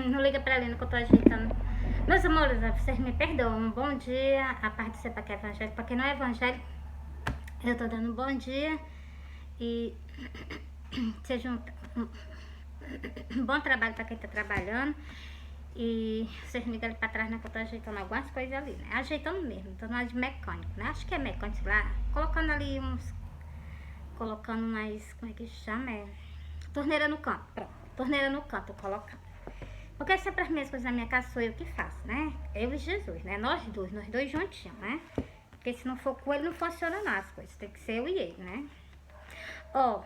Não liga pra Lina que eu tô ajeitando. Meus amores, vocês me perdoam. Um bom dia. A parte de ser pra quem é evangélico. Pra quem não é evangélico, eu tô dando um bom dia. E seja um bom trabalho pra quem tá trabalhando. E vocês me ligam pra trás, né? Que eu tô ajeitando algumas coisas ali, né? Ajeitando mesmo, tô na de mecânico, né? Acho que é mecânico, sei lá. Colocando ali uns. Colocando mais. Como é que chama? Torneira no canto. Pronto. Torneira no canto, colocando. Porque sempre as minhas coisas na minha casa sou eu que faço, né? Eu e Jesus, né? Nós dois juntinhos, né? Porque se não for com ele, não funciona não as coisas. Tem que ser eu e ele, né? Ó.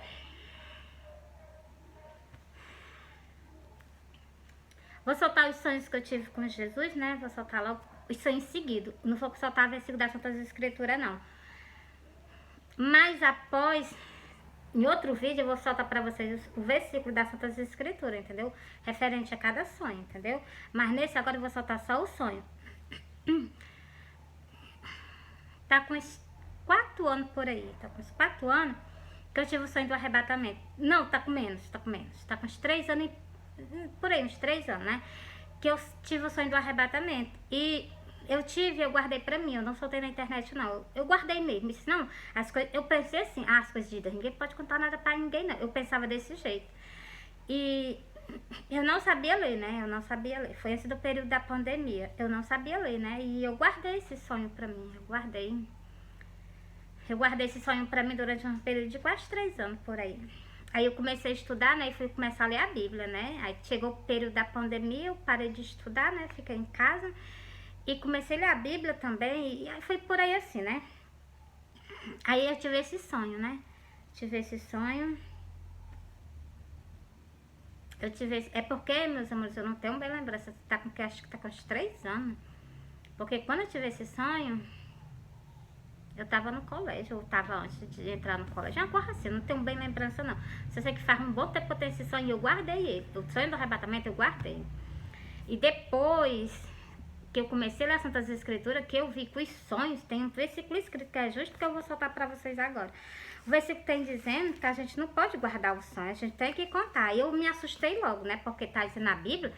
Vou soltar os sonhos que eu tive com Jesus, né? Vou soltar logo os sonhos seguidos. Não vou soltar o versículo das Santas Escrituras, não. Mas após, em outro vídeo, eu vou soltar pra vocês o versículo das Santas Escrituras, entendeu? Referente a cada sonho, entendeu? Mas nesse agora eu vou soltar só o sonho. Tá com uns 4 anos por aí. Tá com uns 4 anos que eu tive o sonho do arrebatamento. Não, tá com menos, tá com menos. Tá com uns 3 anos, por aí, uns 3 anos, né? Que eu tive o sonho do arrebatamento. E eu guardei pra mim, eu não soltei na internet, não. Eu guardei mesmo. Senão, as coisas, eu pensei assim, as coisas de Deus, ninguém pode contar nada pra ninguém, não. Eu pensava desse jeito. E eu não sabia ler, né? Eu não sabia ler. Foi antes do período da pandemia. Eu não sabia ler, né? E eu guardei esse sonho pra mim. Eu guardei esse sonho pra mim durante um período de quase 3 anos por aí. Aí eu comecei a estudar, né? E fui começar a ler a Bíblia, né? Aí chegou o período da pandemia, eu parei de estudar, né? Fiquei em casa. E comecei a ler a Bíblia também. E aí foi por aí assim, né? Aí eu tive esse sonho, né? Tive esse sonho. É porque, meus amores, eu não tenho bem lembrança. Tá com que acho que tá com uns 3 anos. Porque quando eu tive esse sonho, eu tava no colégio, ou tava antes de entrar no colégio. É uma coisa assim, não tenho bem lembrança não. Só sei que faz um bom tempo que eu tenho esse sonho e eu guardei ele. O sonho do arrebatamento eu guardei. E depois que eu comecei a ler as Santas Escrituras, que eu vi que os sonhos, tem um versículo escrito que é justo que eu vou soltar pra vocês agora. O versículo tem dizendo que a gente não pode guardar o sonho, a gente tem que contar. Eu me assustei logo, né? Porque tá dizendo na Bíblia,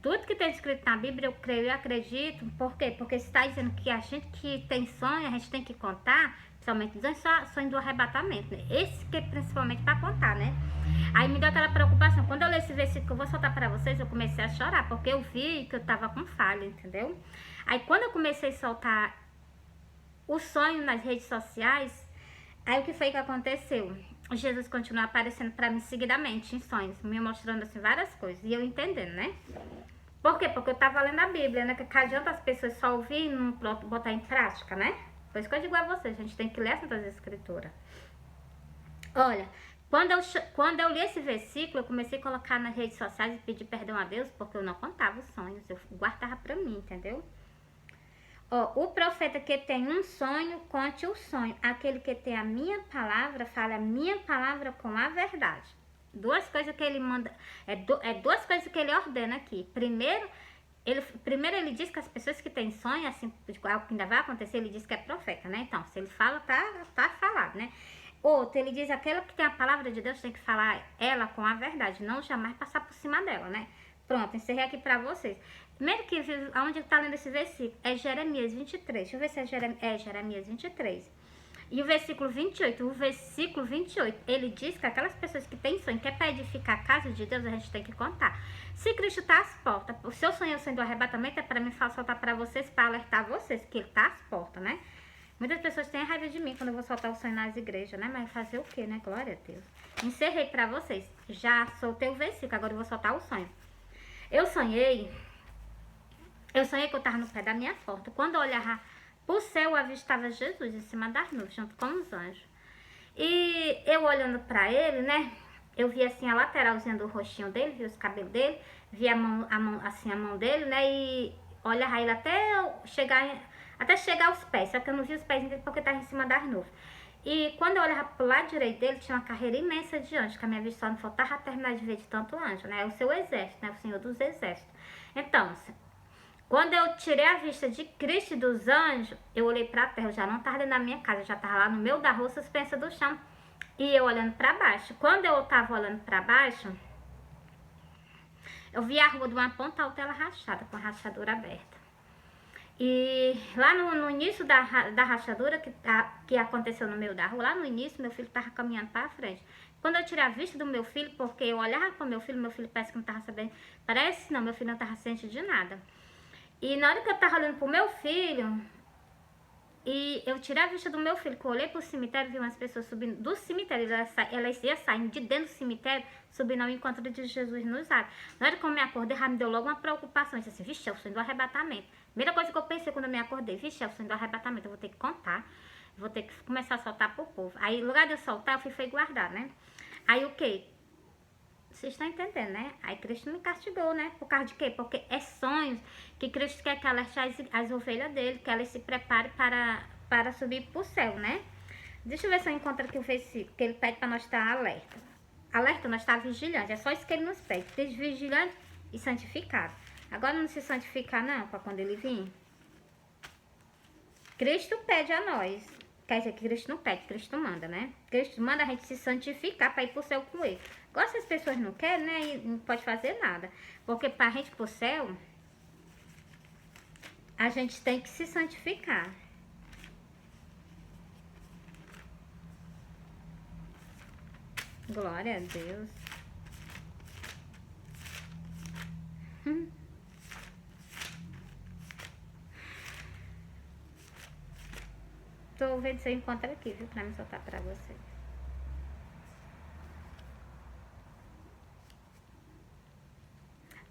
tudo que tem escrito na Bíblia eu creio e acredito. Por quê? Porque está dizendo que a gente que tem sonho, a gente tem que contar, principalmente sonho do arrebatamento, né? Esse que é principalmente para contar, né? Aí me deu aquela preocupação. Quando eu li esse versículo que eu vou soltar para vocês, eu comecei a chorar, porque eu vi que eu tava com falha, entendeu? Aí quando eu comecei a soltar o sonho nas redes sociais, aí o que foi que aconteceu? Jesus continua aparecendo pra mim seguidamente em sonhos, me mostrando assim várias coisas, e eu entendendo, né? Por quê? Porque eu tava lendo a Bíblia, né? Que adianta as pessoas só ouvir e não botar em prática, né? Por isso que eu digo a vocês, a gente tem que ler essas escrituras. Olha, quando eu li esse versículo, eu comecei a colocar nas redes sociais e pedir perdão a Deus, porque eu não contava os sonhos, eu guardava pra mim, entendeu? Ó, o profeta que tem um sonho, conte o sonho. Aquele que tem a minha palavra, fala a minha palavra com a verdade. Duas coisas que ele manda, duas coisas que ele ordena aqui. Primeiro ele diz que as pessoas que têm sonho, assim, algo que ainda vai acontecer, ele diz que é profeta, né? Então, se ele fala, tá falado, né? Outro, ele diz aquela que tem a palavra de Deus tem que falar ela com a verdade, não jamais passar por cima dela, né? Pronto, encerrei aqui pra vocês. Primeiro que, onde está lendo esse versículo? É Jeremias 23. Deixa eu ver se é Jeremias 23. E o versículo 28. O versículo 28, ele diz que aquelas pessoas que têm sonho, que é para edificar a casa de Deus, a gente tem que contar. Se Cristo está às portas, o seu sonho é o sonho do arrebatamento, é para mim soltar para vocês, para alertar vocês, que ele está às portas, né? Muitas pessoas têm raiva de mim quando eu vou soltar o sonho nas igrejas, né? Mas fazer o quê, né? Glória a Deus. Encerrei para vocês. Já soltei o versículo, agora eu vou soltar o sonho. Eu sonhei que eu estava no pé da minha porta. Quando eu olhava pro céu, eu avistava Jesus em cima das nuvens, junto com os anjos. E eu olhando para ele, né? Eu vi assim a lateralzinha do rostinho dele, vi os cabelos dele, vi a mão dele, né? E olhava ele até chegar aos pés. Só que eu não vi os pés dele porque estava em cima das nuvens. E quando eu olhava pro lado direito dele, tinha uma carreira imensa de anjos, que a minha vista só não faltava terminar de ver de tanto anjo, né? É o seu exército, né? O Senhor dos Exércitos. Então, quando eu tirei a vista de Cristo e dos anjos, eu olhei pra terra, eu já não estava dentro da minha casa, eu já estava lá no meio da rua, suspensa do chão, e eu olhando pra baixo. Quando eu estava olhando pra baixo, Eu vi a rua de uma ponta a outra ela rachada, com a rachadura aberta. E lá no início da rachadura que aconteceu no meio da rua, lá no início, meu filho tava caminhando para frente. Quando eu tirei a vista do meu filho, porque eu olhava para meu filho parece que não tava sabendo. Parece não, meu filho não tava ciente de nada. E na hora que eu tava olhando pro meu filho, e eu tirei a vista do meu filho, que eu olhei pro cemitério, vi umas pessoas subindo do cemitério, elas iam saindo de dentro do cemitério, subindo ao encontro de Jesus nos ares. Na hora que eu me acordei, já me deu logo uma preocupação. Eu disse assim, vixe, é o sonho do arrebatamento. Primeira coisa que eu pensei quando eu me acordei, vixe, é o sonho do arrebatamento, eu vou ter que contar, vou ter que começar a soltar pro povo. Aí, no lugar de eu soltar, eu fui guardar, né? Aí o quê? Vocês estão entendendo, né? Aí Cristo me castigou, né? Por causa de quê? Porque é sonhos que Cristo quer que alerte as ovelhas dele, que elas se preparem para subir para o céu, né? Deixa eu ver se eu encontro aqui o versículo, que ele pede para nós estar alerta. Alerta, nós estar vigilante. É só isso que ele nos pede. Vigilante e santificado. Agora não se santificar não, para quando ele vir. Cristo pede a nós. Quer dizer que Cristo não pede, Cristo manda, né? Cristo manda a gente se santificar para ir pro céu com ele. Agora, se as pessoas não querem, né? E não pode fazer nada. Porque para a gente ir pro céu, a gente tem que se santificar. Glória a Deus. Tô vendo se eu encontro aqui, viu? Pra me soltar pra vocês.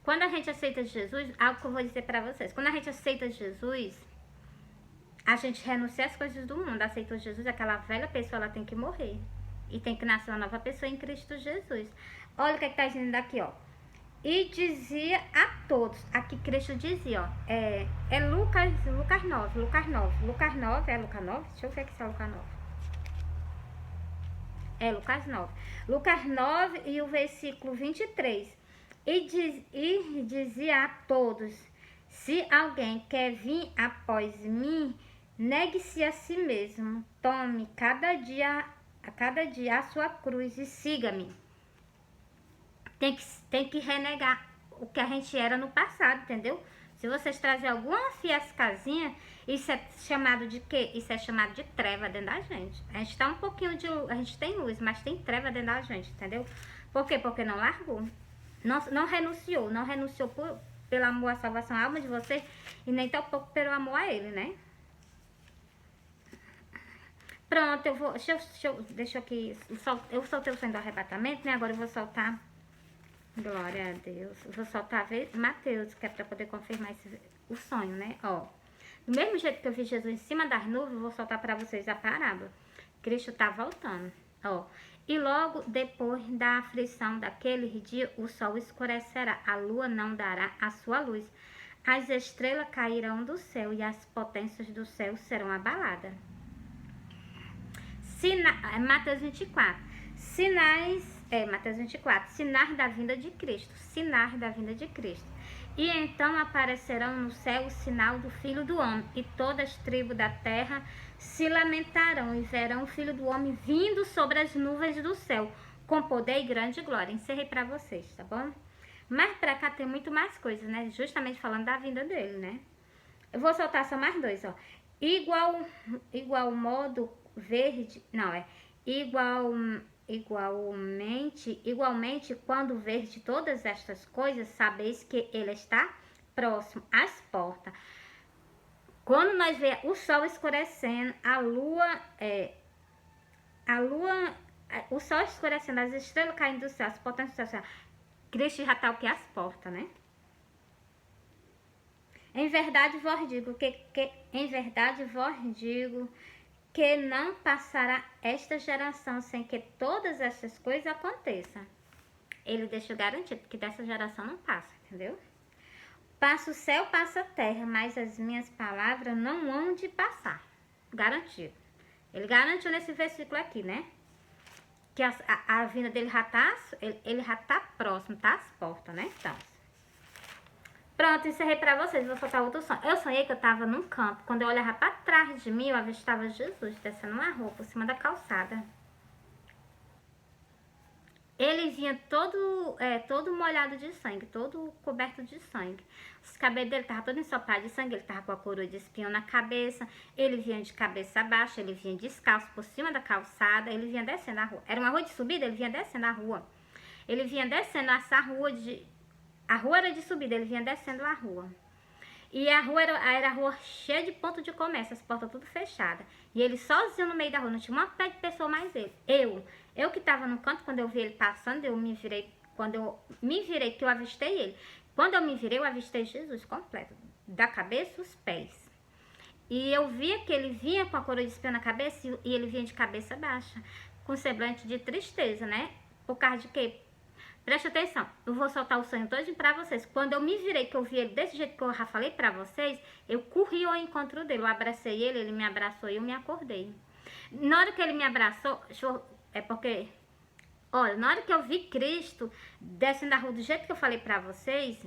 Quando a gente aceita Jesus, algo que eu vou dizer pra vocês. Quando a gente aceita Jesus, a gente renuncia às coisas do mundo. Aceitou Jesus, aquela velha pessoa, ela tem que morrer. E tem que nascer uma nova pessoa em Cristo Jesus. Olha o que tá dizendo aqui, ó. E dizia a todos, aqui Cristo dizia, ó, é Lucas 9, Lucas 9, é Lucas 9? Deixa eu ver aqui se é Lucas 9. É Lucas 9. Lucas 9 e o versículo 23. E dizia a todos, se alguém quer vir após mim, negue-se a si mesmo, tome a cada dia a sua cruz e siga-me. Tem que renegar o que a gente era no passado, entendeu? Se vocês trazem alguma fiascazinha, isso é chamado de quê? Isso é chamado de treva dentro da gente. A gente tá um pouquinho de luz, a gente tem luz, mas tem treva dentro da gente, entendeu? Por quê? Porque não largou. Não renunciou pelo amor à salvação, à alma de vocês, e nem tão pouco pelo amor a ele, né? Pronto, eu vou, deixa eu aqui, eu soltei o sonho do arrebatamento, né? Agora eu vou soltar, glória a Deus, eu vou soltar Mateus, que é para poder confirmar o sonho, né? Ó, do mesmo jeito que eu vi Jesus em cima das nuvens, eu vou soltar para vocês a parábola. Cristo tá voltando, ó. E logo depois da aflição daquele dia, o sol escurecerá, a lua não dará a sua luz, as estrelas cairão do céu e as potências do céu serão abaladas. Mateus 24. Mateus 24. Sinais da vinda de Cristo. Sinais da vinda de Cristo. E então aparecerão no céu o sinal do Filho do Homem, e todas as tribos da terra se lamentarão e verão o Filho do Homem vindo sobre as nuvens do céu, com poder e grande glória. Encerrei para vocês, tá bom? Mas para cá tem muito mais coisas, né? Justamente falando da vinda dele, né? Eu vou soltar só mais dois, ó. Igual modo verde, não, igualmente, quando verde todas estas coisas, sabeis que ele está próximo às portas. Quando nós vemos o sol escurecendo, o sol escurecendo, as estrelas caindo do céu, as potências do céu, Cristo já está o que? Às portas, né? Em verdade vos digo que não passará esta geração sem que todas essas coisas aconteçam. Ele deixou garantido que dessa geração não passa, entendeu? Passa o céu, passa a terra, mas as minhas palavras não hão de passar. Garantido. Ele garantiu nesse versículo aqui, né? Que a vinda dele ele já tá próximo, tá às portas, né? Então. Pronto, encerrei pra vocês, vou soltar outro sonho. Eu sonhei que eu tava num campo, quando eu olhava pra trás de mim, eu avistava Jesus descendo uma rua por cima da calçada. Ele vinha todo molhado de sangue, todo coberto de sangue. Os cabelos dele estavam todos ensopados de sangue, ele estava com a coroa de espinho na cabeça, ele vinha de cabeça baixa, ele vinha descalço por cima da calçada, ele vinha descendo a rua. Era uma rua de subida, ele vinha descendo a rua. Ele vinha descendo essa rua A rua era de subida, ele vinha descendo a rua. E a rua era a rua cheia de ponto de comércio, as portas tudo fechadas. E ele sozinho no meio da rua, não tinha uma pé de pessoa mais ele. Eu que estava no canto, quando eu vi ele passando, quando eu me virei, que eu avistei ele. Quando eu me virei, eu avistei Jesus completo, da cabeça aos pés. E eu via que ele vinha com a coroa de espinho na cabeça e ele vinha de cabeça baixa, com semblante de tristeza, né? Por causa de quê? Preste atenção, eu vou soltar o sonho todinho pra vocês. Quando eu me virei, que eu vi ele desse jeito que eu já falei pra vocês, eu corri ao encontro dele. Eu abracei ele, ele me abraçou e eu me acordei. Na hora que ele me abraçou, olha, na hora que eu vi Cristo descendo na rua do jeito que eu falei pra vocês,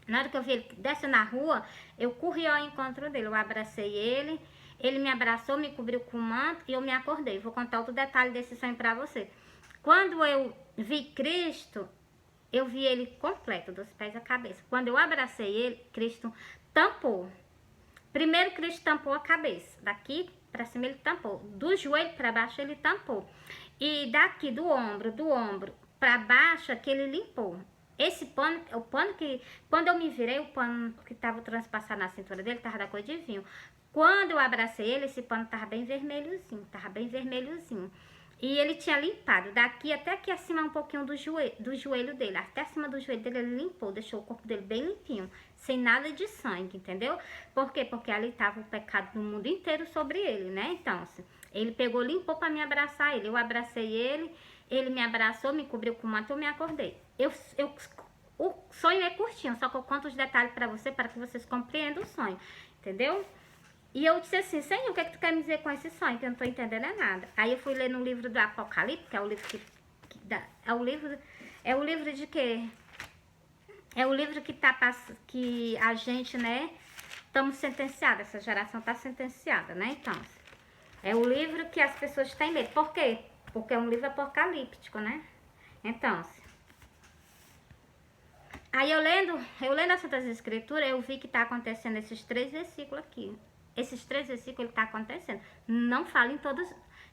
na hora que eu vi ele descendo na rua, eu corri ao encontro dele. Eu abracei ele, ele me abraçou, me cobriu com o manto e eu me acordei. Vou contar outro detalhe desse sonho pra vocês. Quando eu vi Cristo, eu vi ele completo, dos pés à cabeça. Quando eu abracei ele, Cristo tampou. Primeiro, Cristo tampou a cabeça. Daqui para cima ele tampou. Do joelho para baixo ele tampou. E daqui do ombro para baixo é que ele limpou. Esse pano, o pano que... Quando eu me virei, o pano que estava transpassado na cintura dele estava da cor de vinho. Quando eu abracei ele, esse pano estava bem vermelhozinho. E ele tinha limpado daqui até aqui acima um pouquinho do joelho dele. Até acima do joelho dele ele limpou, deixou o corpo dele bem limpinho, sem nada de sangue, entendeu? Por quê? Porque ali estava o pecado do mundo inteiro sobre ele, né? Então, assim, ele pegou, limpou para me abraçar ele. Eu abracei ele, ele me abraçou, me cobriu com o manto, eu me acordei. O sonho é curtinho, só que eu conto os detalhes para você, para que vocês compreendam o sonho, entendeu? E eu disse assim, Senhor, o que é que tu quer me dizer com esse sonho? Que eu não tô entendendo nada. Aí eu fui ler no livro do Apocalipse, que é o livro é o livro de quê? É o livro que a gente, né, estamos sentenciados, essa geração tá sentenciada, né? Então, é o livro que as pessoas têm medo. Por quê? Porque é um livro apocalíptico, né? Então, aí eu lendo as Santas Escrituras, eu vi que tá acontecendo esses 3 versículos aqui. Esses 3 versículos ele está acontecendo. Não fala em todos,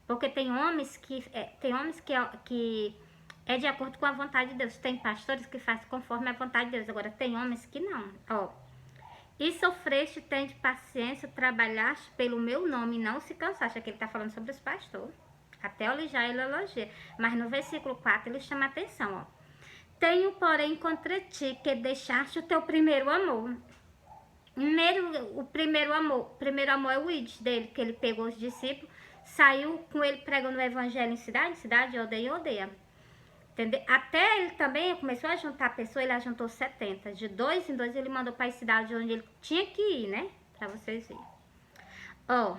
porque tem homens que é de acordo com a vontade de Deus. Tem pastores que fazem conforme a vontade de Deus. Agora tem homens que não. Ó. E sofreste, tende paciência, trabalhaste pelo meu nome, não se cansaste. Aqui ele está falando sobre os pastores. Até já ele elogia. Mas no versículo 4 ele chama a atenção, ó. Tenho, porém, contra ti que deixaste o teu primeiro amor. O primeiro amor é o id dele, que ele pegou os discípulos, saiu com ele pregando o evangelho em cidade, aldeia em aldeia. Entendeu? Até ele também começou a juntar pessoas, ele ajuntou 70. De 2 em 2 ele mandou para as cidades onde ele tinha que ir, né? Para vocês verem. Ó,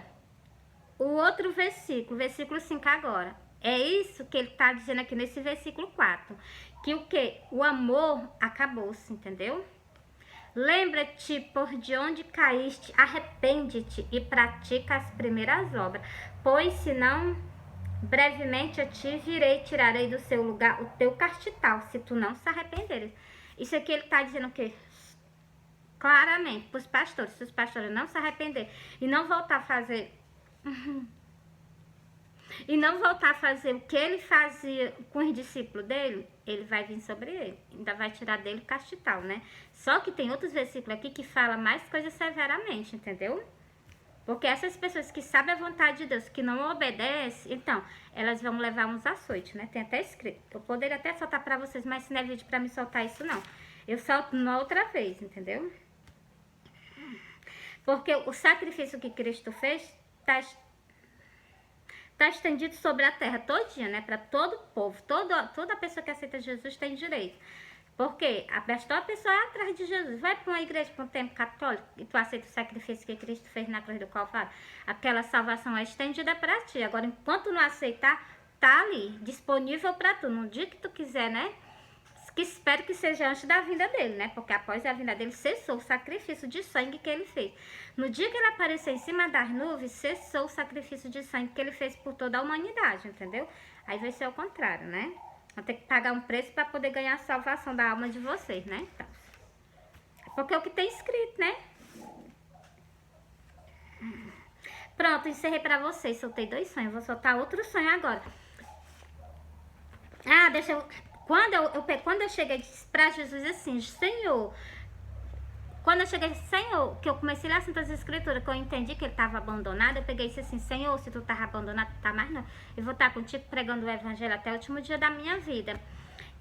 o outro versículo 5 agora. É isso que ele está dizendo aqui nesse versículo 4. Que o quê? O amor acabou-se, entendeu? Lembra-te por de onde caíste, arrepende-te e pratica as primeiras obras, pois senão brevemente a ti virei, tirarei do seu lugar o teu castital, se tu não se arrependeres. Isso aqui ele está dizendo o quê? Claramente, para os pastores, se os pastores não se arrependerem e não voltar a fazer... E não voltar a fazer o que ele fazia com os discípulos dele, ele vai vir sobre ele. Ainda vai tirar dele o castital, né? Só que tem outros versículos aqui que falam mais coisas severamente, entendeu? Porque essas pessoas que sabem a vontade de Deus, que não obedecem, então, elas vão levar uns açoites, né? Tem até escrito. Eu poderia até soltar pra vocês, mas se não é vídeo pra me soltar isso, não. Eu solto uma outra vez, entendeu? Porque o sacrifício que Cristo fez está estendido sobre a terra todinha, né? Para todo o povo. Toda pessoa que aceita Jesus tem direito. Porque a pessoa é atrás de Jesus. Vai para uma igreja, para um templo católico, e tu aceita o sacrifício que Cristo fez na cruz do Calvário. Aquela salvação é estendida para ti. Agora, enquanto não aceitar, tá ali, disponível para tu. No dia que tu quiser, né? que espero que seja antes da vinda dele, né? Porque após a vinda dele, cessou o sacrifício de sangue que ele fez. No dia que ele apareceu em cima das nuvens, cessou o sacrifício de sangue que ele fez por toda a humanidade, entendeu? Aí vai ser o contrário, né? Vão ter que pagar um preço para poder ganhar a salvação da alma de vocês, né? Então, porque é o que tem escrito, né? Pronto, encerrei pra vocês. Soltei 2 sonhos. Vou soltar outro sonho agora. Ah, deixa eu... Quando eu cheguei pra Jesus assim, Senhor... Quando eu cheguei, Senhor, que eu comecei a ler as Santas Escrituras, que eu entendi que ele estava abandonado, eu peguei e disse assim, Senhor, se tu estava abandonado, tu tá mais não. Eu vou estar contigo pregando o evangelho até o último dia da minha vida.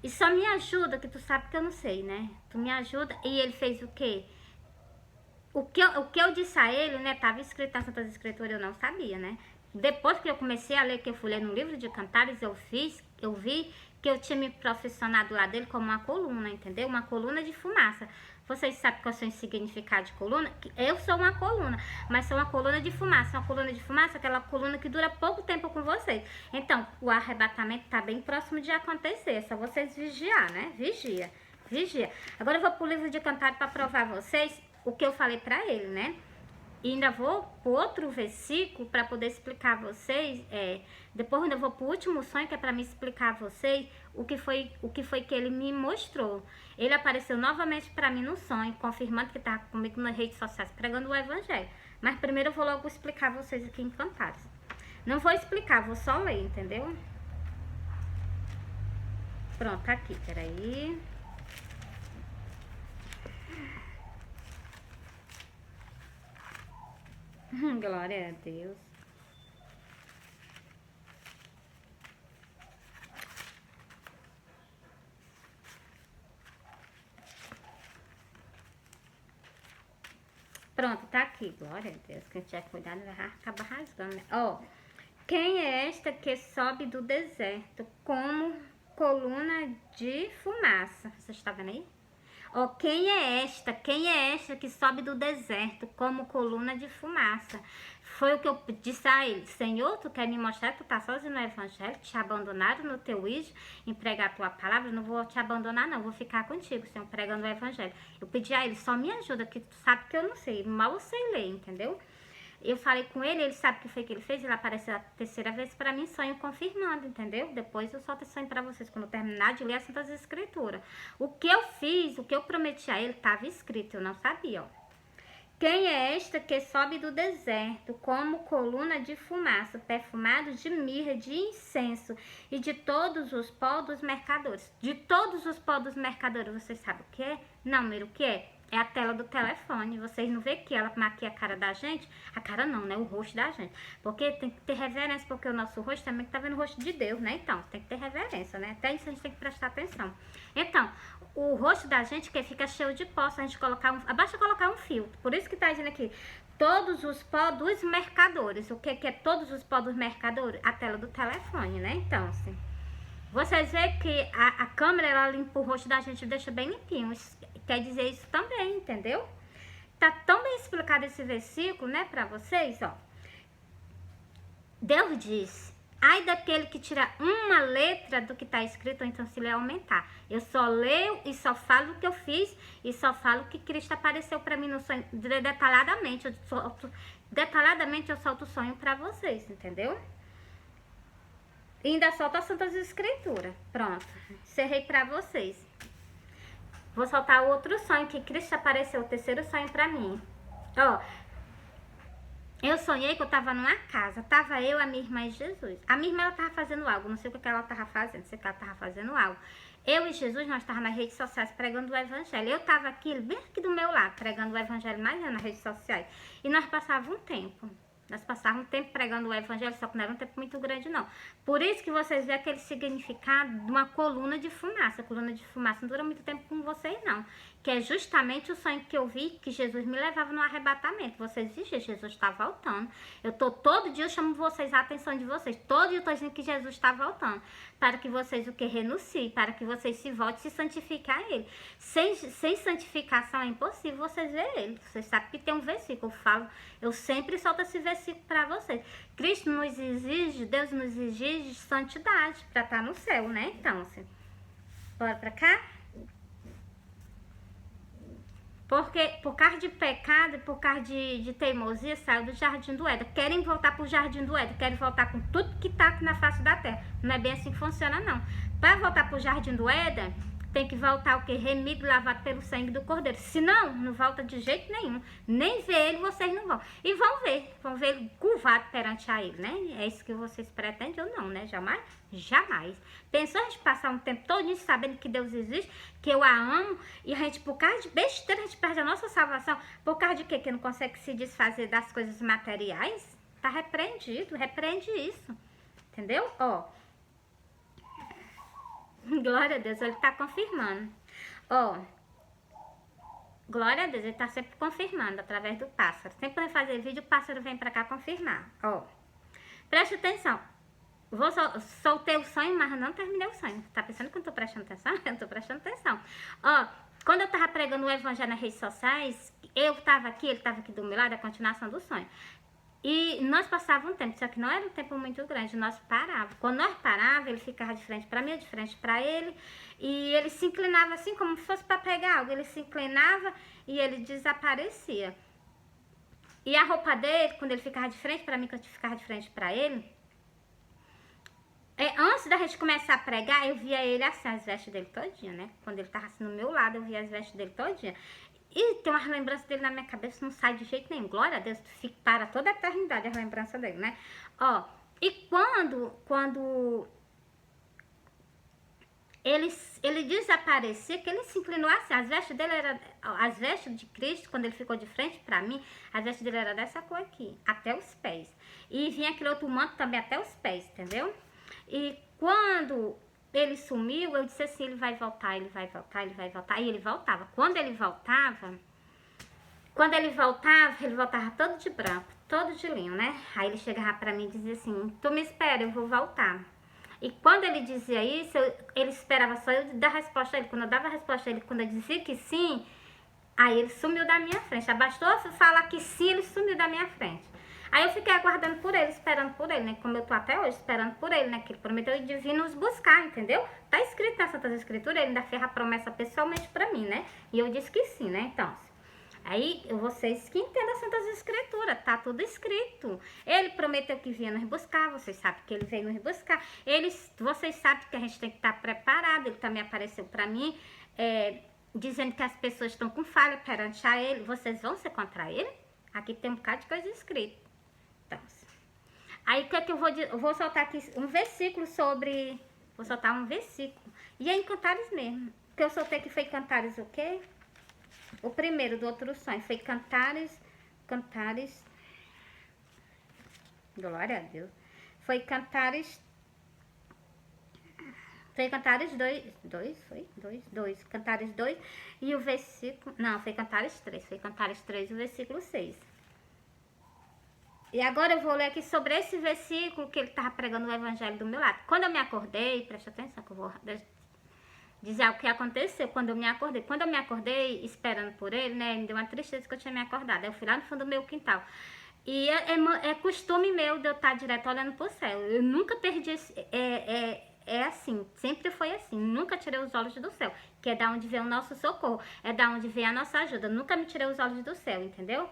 E só me ajuda, que tu sabe que eu não sei, né? Tu me ajuda. E ele fez o quê? O que eu disse a ele, né? Tava escrito nas Santas Escrituras, eu não sabia, né? Depois que eu comecei a ler, que eu fui ler no livro de Cantares, eu vi que eu tinha me profissionado lá dele como uma coluna, entendeu? Uma coluna de fumaça. Vocês sabem qual é o significado de coluna? Eu sou uma coluna, mas sou uma coluna de fumaça. Uma coluna de fumaça é aquela coluna que dura pouco tempo com vocês. Então, o arrebatamento está bem próximo de acontecer. É só vocês vigiar, né? Vigia, vigia. Agora eu vou pro livro de Cantares para provar a vocês o que eu falei para ele, né? E ainda vou pro outro versículo para poder explicar a vocês. Depois ainda vou pro último sonho, que é para me explicar a vocês o que foi que ele me mostrou. Ele apareceu novamente para mim no sonho, confirmando que estava comigo nas redes sociais, pregando o evangelho. Mas primeiro eu vou logo explicar a vocês aqui em Cantares. Não vou explicar, vou só ler, entendeu? Pronto, tá aqui, peraí. Glória a Deus. Pronto, tá aqui. Glória a Deus. Quem tiver cuidado vai acabar rasgando, né? Ó, quem é esta que sobe do deserto como coluna de fumaça? Você está vendo aí? Ó, quem é esta que sobe do deserto como coluna de fumaça? Foi o que eu disse a ele. Senhor, tu quer me mostrar que tu tá sozinho no evangelho, te abandonaram no teu ídolo, em pregar a tua palavra? Eu não vou te abandonar não, vou ficar contigo, Senhor, pregando o evangelho. Eu pedi a ele, só me ajuda, que tu sabe que eu não sei, mal eu sei ler, entendeu? Eu falei com ele, ele sabe o que foi que ele fez, ele apareceu a 3ª vez para mim, sonho confirmando, entendeu? Depois eu solto esse sonho para vocês, quando eu terminar de ler as Santas Escrituras. O que eu fiz, o que eu prometi a ele, estava escrito, eu não sabia, ó. Quem é esta que sobe do deserto como coluna de fumaça, perfumado de mirra, de incenso e de todos os pó dos mercadores? De todos os pó dos mercadores, vocês sabem o que é? Não, Miro, o que é? É a tela do telefone. Vocês não vê que ela maquia a cara da gente? A cara não, né? O rosto da gente. Porque tem que ter reverência, porque o nosso rosto também tá vendo o rosto de Deus, né? Então, tem que ter reverência, né? Até isso a gente tem que prestar atenção. Então, o rosto da gente que fica cheio de pó, se a gente colocar basta colocar um filtro. Por isso que tá dizendo aqui, todos os pó dos mercadores. O que é todos os pó dos mercadores? A tela do telefone, né? Então, assim, vocês veem que a câmera, ela limpa o rosto da gente e deixa bem limpinho. Quer dizer isso também, entendeu? Tá tão bem explicado esse versículo, né, pra vocês, ó. Deus diz, ai daquele que tira uma letra do que tá escrito, ou então se lhe aumentar. Eu só leio e só falo o que eu fiz, e só falo que Cristo apareceu pra mim no sonho, detalhadamente. Detalhadamente eu solto o sonho pra vocês, entendeu? E ainda solto as Santas Escrituras. Pronto, encerrei pra vocês. Vou soltar outro sonho, que Cristo apareceu, o 3º sonho pra mim. Ó, eu sonhei que eu tava numa casa, tava eu, a minha irmã e Jesus. A minha irmã, ela tava fazendo algo, não sei o que ela tava fazendo, sei que ela tava fazendo algo. Eu e Jesus, nós tava nas redes sociais pregando o evangelho. Eu tava aqui, bem aqui do meu lado, pregando o evangelho, mais nas redes sociais. E nós passávamos um tempo. Nós passávamos um tempo pregando o evangelho, só que não era um tempo muito grande, não. Por isso que vocês veem aquele significado de uma coluna de fumaça. A coluna de fumaça não dura muito tempo com vocês, não. Que é justamente o sonho que eu vi, que Jesus me levava no arrebatamento. Vocês viram, Jesus está voltando. Todo dia eu chamo vocês, a atenção de vocês. Todo dia eu estou dizendo que Jesus está voltando. Para que vocês o que renunciem, para que vocês se voltem e se santificar a Ele. Sem santificação é impossível vocês verem Ele. Vocês sabem que tem um versículo, eu sempre solto esse versículo para vocês. Cristo nos exige, Deus nos exige santidade para estar no céu, né? Então, assim, bora para cá? Porque por causa de pecado, por causa de teimosia, saiu do Jardim do Éden. Querem voltar pro Jardim do Éden, querem voltar com tudo que tá aqui na face da terra. Não é bem assim que funciona, não. Para voltar pro Jardim do Éden, tem que voltar o quê? Remido, lavado pelo sangue do Cordeiro. Senão, não volta de jeito nenhum. Nem ver ele, vocês não vão. E vão ver ele curvado perante a ele, né? É isso que vocês pretendem ou não, né? Jamais? Jamais. Pensou a gente passar um tempo todo sabendo que Deus existe, que eu a amo, e a gente, por causa de besteira, a gente perde a nossa salvação. Por causa de quê? Que não consegue se desfazer das coisas materiais? Tá repreendido, repreende isso. Entendeu? Ó. Glória a Deus, ele tá confirmando. Ó, glória a Deus, ele tá sempre confirmando através do pássaro. Sempre que eu fazer vídeo, o pássaro vem pra cá confirmar. Ó, preste atenção. Soltei o sonho, mas não terminei o sonho. Tá pensando que eu não tô prestando atenção? Eu tô prestando atenção. Ó, quando eu tava pregando o evangelho nas redes sociais, eu tava aqui, ele tava aqui do meu lado, a continuação do sonho. E nós passávamos um tempo, só que não era um tempo muito grande, nós parávamos. Quando nós parávamos, ele ficava de frente para mim, eu de frente para ele, e ele se inclinava assim, como se fosse para pegar algo. Ele se inclinava e ele desaparecia. E a roupa dele, quando ele ficava de frente para mim, quando eu ficava de frente para ele, antes da gente começar a pregar, eu via ele assim, as vestes dele todinha, né? Quando ele tava assim no meu lado, eu via as vestes dele todinha. E tem umas lembranças dele na minha cabeça, não sai de jeito nenhum. Glória a Deus, fica para toda a eternidade as lembranças dele, né? Ó, e quando ele desaparecia, que ele se inclinou assim, as vestes dele eram, as vestes de Cristo, quando ele ficou de frente pra mim, as vestes dele eram dessa cor aqui, até os pés. E vinha aquele outro manto também até os pés, entendeu? E quando ele sumiu, eu disse assim, ele vai voltar, ele vai voltar, ele vai voltar. E ele voltava. Quando ele voltava todo de branco, todo de linho, né? Aí ele chegava pra mim e dizia assim, tu me espera, eu vou voltar. E quando ele dizia isso, ele esperava só eu dar a resposta a ele. Quando eu dava a resposta a ele, quando eu dizia que sim, aí ele sumiu da minha frente. Bastou eu falar que sim, ele sumiu da minha frente. Aí eu fiquei aguardando por ele, esperando por ele, né? Como eu tô até hoje, esperando por ele, né? Que ele prometeu de vir nos buscar, entendeu? Tá escrito nas Santas Escrituras, ele ainda fez a promessa pessoalmente pra mim, né? E eu disse que sim, né? Então, aí vocês que entendem as Santas Escrituras, tá tudo escrito. Ele prometeu que vinha nos buscar, vocês sabem que ele veio nos buscar. Vocês sabem que a gente tem que estar preparado, ele também apareceu pra mim, dizendo que as pessoas estão com falha perante a ele. Vocês vão ser contra ele? Aqui tem um bocado de coisa escrita. Então, aí o que é que eu vou soltar aqui um versículo sobre... Vou soltar um versículo. E é em Cantares mesmo. O que eu soltei aqui foi Cantares o quê? O primeiro do outro sonho foi Cantares... Glória a Deus. Foi Cantares 2. Cantares 2 e o versículo... Não, foi Cantares 3. Foi Cantares 3 e o versículo 6. E agora eu vou ler aqui sobre esse versículo que ele estava pregando o evangelho do meu lado. Quando eu me acordei, presta atenção que eu vou dizer o que aconteceu quando eu me acordei. Quando eu me acordei esperando por ele, né, me deu uma tristeza que eu tinha me acordado. Aí eu fui lá no fundo do meu quintal. E é costume meu de eu estar direto olhando pro céu. Eu nunca perdi assim, sempre foi assim, nunca tirei os olhos do céu, que é da onde vem o nosso socorro, é da onde vem a nossa ajuda. Nunca me tirei os olhos do céu, entendeu?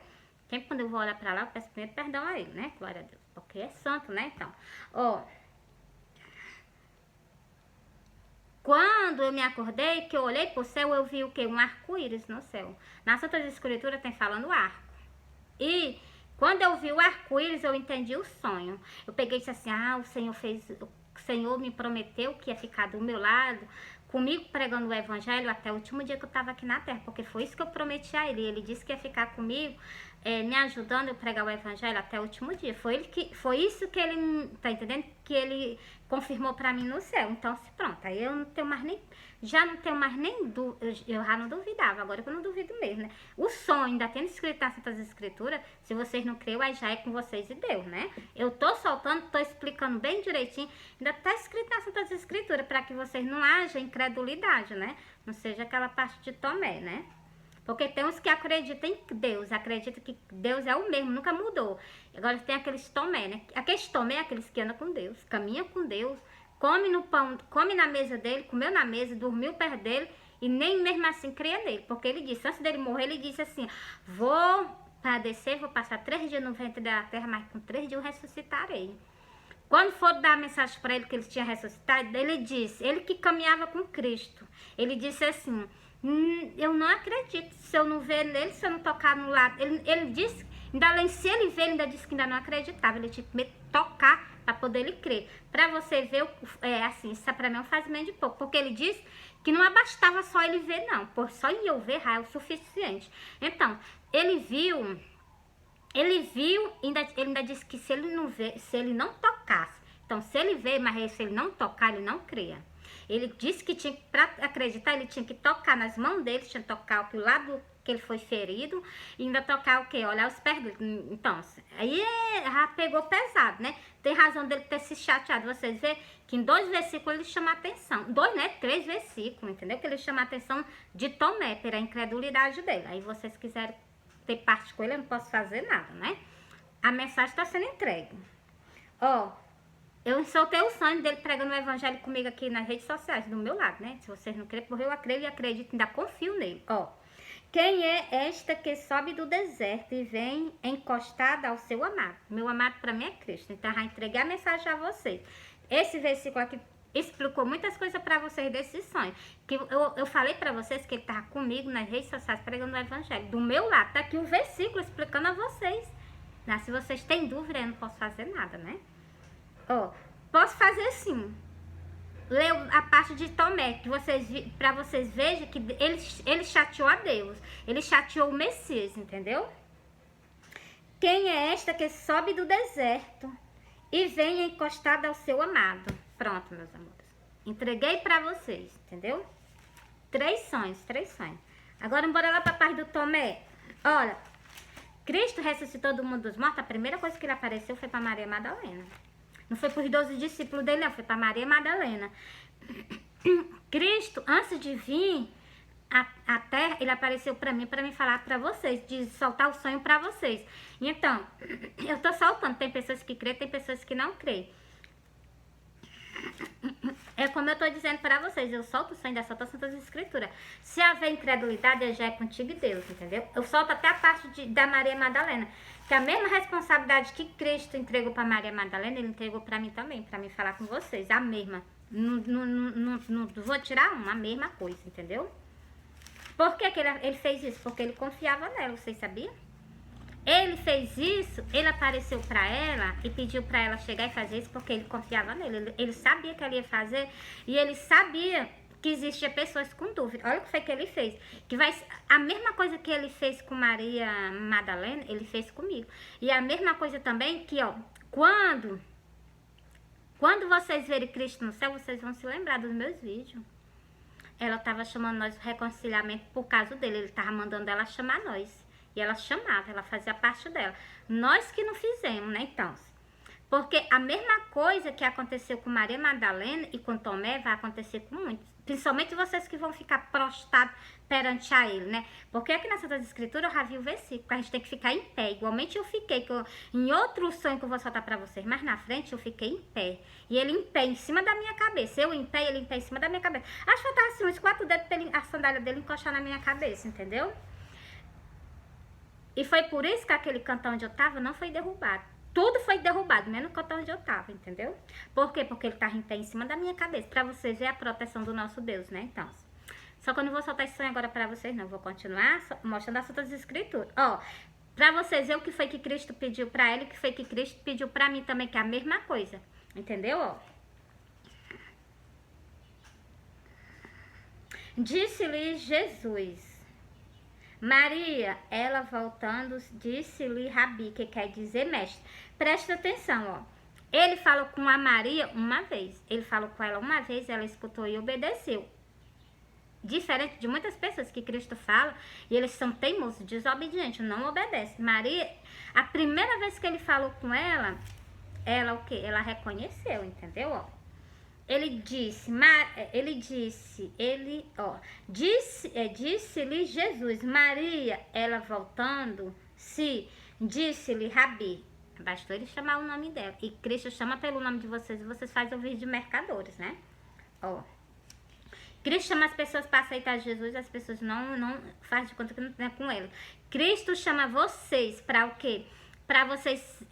Sempre quando eu vou olhar pra lá, eu peço primeiro perdão a ele, né? Glória a Deus. Porque é santo, né? Então, quando eu me acordei, que eu olhei pro céu, eu vi o quê? Um arco-íris no céu. Na Santas Escrituras tem falando arco. E quando eu vi o arco-íris, eu entendi o sonho. Eu peguei e disse assim, o Senhor me prometeu que ia ficar do meu lado, comigo pregando o evangelho até o último dia que eu estava aqui na terra, porque foi isso que eu prometi a ele. Ele disse que ia ficar comigo, me ajudando a pregar o evangelho até o último dia. Foi isso que ele, tá entendendo? Que ele confirmou para mim no céu. Então, pronto, aí eu não tenho mais nem, já não tenho mais nem dúvida, eu já não duvidava, agora eu não duvido mesmo, né? O sonho, ainda tendo escrito nas Santas Escrituras, se vocês não creem, aí já é com vocês e Deus, né? Eu tô soltando, tô explicando bem direitinho, ainda tá escrito nas Santas Escrituras, para que vocês não haja incredulidade, né? Não seja aquela parte de Tomé, né? Porque tem uns que acreditam em Deus, acreditam que Deus é o mesmo, nunca mudou. Agora tem aqueles Tomé, né? Aqueles Tomé, aqueles que andam com Deus, caminham com Deus, come no pão, come na mesa dele, comeu na mesa, dormiu perto dele e nem mesmo assim cria nele, porque ele disse, antes dele morrer, ele disse assim, vou padecer, vou passar 3 dias no ventre da terra, mas com 3 dias eu ressuscitarei. Quando for dar a mensagem para ele que ele tinha ressuscitado, ele disse, ele que caminhava com Cristo, ele disse assim, eu não acredito, se eu não ver nele, se eu não tocar no lado, ele disse, ainda além se ele ver, ele ainda disse que ainda não acreditava, ele tinha que tocar para poder ele crer. Para você ver, assim, isso para mim é um fazimento de pouco, porque ele disse que não bastava só ele ver, não, por só eu ver é o suficiente. Então, ele viu, ele ainda disse que se ele não ver, se ele não tocasse, então se ele ver, mas se ele não tocar, ele não cria. Ele disse que tinha, para acreditar, ele tinha que tocar nas mãos dele, tinha que tocar o lado que ele foi ferido, e ainda tocar o quê? Olhar os pés dele. Então, aí já pegou pesado, né? Tem razão dele ter se chateado. Vocês vê que em 2 versículos ele chama a atenção. 2, né? 3 versículos, entendeu? Que ele chama a atenção de Tomé, pela incredulidade dele. Aí vocês quiserem ter parte com ele, eu não posso fazer nada, né? A mensagem está sendo entregue. Ó, eu soltei o sonho dele pregando o evangelho comigo aqui nas redes sociais, do meu lado, né? Se vocês não crerem, porque eu creio e acredito, ainda confio nele. Ó, quem é esta que sobe do deserto e vem encostada ao seu amado? Meu amado para mim é Cristo. Então, já entreguei a mensagem a vocês. Esse versículo aqui explicou muitas coisas para vocês desse sonho. Que eu falei para vocês que ele estava comigo nas redes sociais pregando o evangelho. Do meu lado, tá aqui o versículo explicando a vocês. Né? Se vocês têm dúvida, eu não posso fazer nada, né? Ó, posso fazer sim. Leu a parte de Tomé, que para vocês vejam que ele chateou a Deus. Ele chateou o Messias, entendeu? Quem é esta que sobe do deserto e vem encostada ao seu amado? Pronto, meus amores. Entreguei para vocês, entendeu? 3 sonhos. Agora, bora lá para a parte do Tomé. Olha, Cristo ressuscitou do mundo dos mortos. A primeira coisa que ele apareceu foi para Maria Madalena. Não foi para os 12 discípulos dele, não. Foi para Maria Madalena. Cristo, antes de vir à terra, ele apareceu para mim falar para vocês, de soltar o sonho para vocês. Então, eu tô soltando. Tem pessoas que creem, tem pessoas que não creem. É como eu tô dizendo para vocês, eu solto o sonho da soltação das escrituras. Se haver incredulidade, já é contigo e Deus, entendeu? Eu solto até a parte da Maria Madalena, que a mesma responsabilidade que Cristo entregou para Maria Madalena, ele entregou para mim também, para mim falar com vocês, a mesma. Não vou tirar a mesma coisa, entendeu? Por que ele fez isso? Porque ele confiava nela, vocês sabiam? Ele fez isso, ele apareceu para ela e pediu para ela chegar e fazer isso porque ele confiava nele. Ele sabia que ela ia fazer e ele sabia que existia pessoas com dúvida. Olha o que foi que ele fez. A mesma coisa que ele fez com Maria Madalena, ele fez comigo. E a mesma coisa também que, ó, quando vocês verem Cristo no céu, vocês vão se lembrar dos meus vídeos. Ela estava chamando nós do reconciliamento por causa dele. Ele estava mandando ela chamar nós. E ela chamava, ela fazia parte dela. Nós que não fizemos, né, então? Porque a mesma coisa que aconteceu com Maria Madalena e com Tomé vai acontecer com muitos. Principalmente vocês que vão ficar prostrados perante a ele, né? Porque aqui nas Santas Escrituras eu já vi o versículo, que a gente tem que ficar em pé. Igualmente eu fiquei, em outro sonho que eu vou soltar pra vocês, mas na frente eu fiquei em pé. E ele em pé, em cima da minha cabeça. Eu em pé, ele em pé, em cima da minha cabeça. Acho que faltava assim, uns 4 dedos pra a sandália dele encostar na minha cabeça, entendeu? E foi por isso que aquele cantão onde eu tava não foi derrubado. Tudo foi derrubado, menos o cantão onde eu tava, entendeu? Por quê? Porque ele tava em pé em cima da minha cabeça. Pra vocês verem a proteção do nosso Deus, né? Então, só que eu não vou soltar esse sonho agora pra vocês, não. Vou continuar mostrando as outras escrituras. Ó, pra vocês verem o que foi que Cristo pediu pra ela e o que foi que Cristo pediu pra mim também, que é a mesma coisa. Entendeu? Ó. Disse-lhe Jesus... Maria, ela voltando, disse-lhe Rabi, que quer dizer mestre. Presta atenção, ó. Ele falou com a Maria uma vez. Ele falou com ela uma vez, ela escutou e obedeceu. Diferente de muitas pessoas que Cristo fala, e eles são teimosos, desobedientes, não obedecem. Maria, a primeira vez que ele falou com ela o quê? Ela reconheceu, entendeu, ó? Disse-lhe Jesus, Maria, ela voltando, disse-lhe Rabi. Bastou ele chamar o nome dela. E Cristo chama pelo nome de vocês e vocês fazem o vídeo de mercadores, né? Ó. Cristo chama as pessoas para aceitar Jesus, as pessoas não fazem de conta que não é com ele. Cristo chama vocês para o quê? Para vocês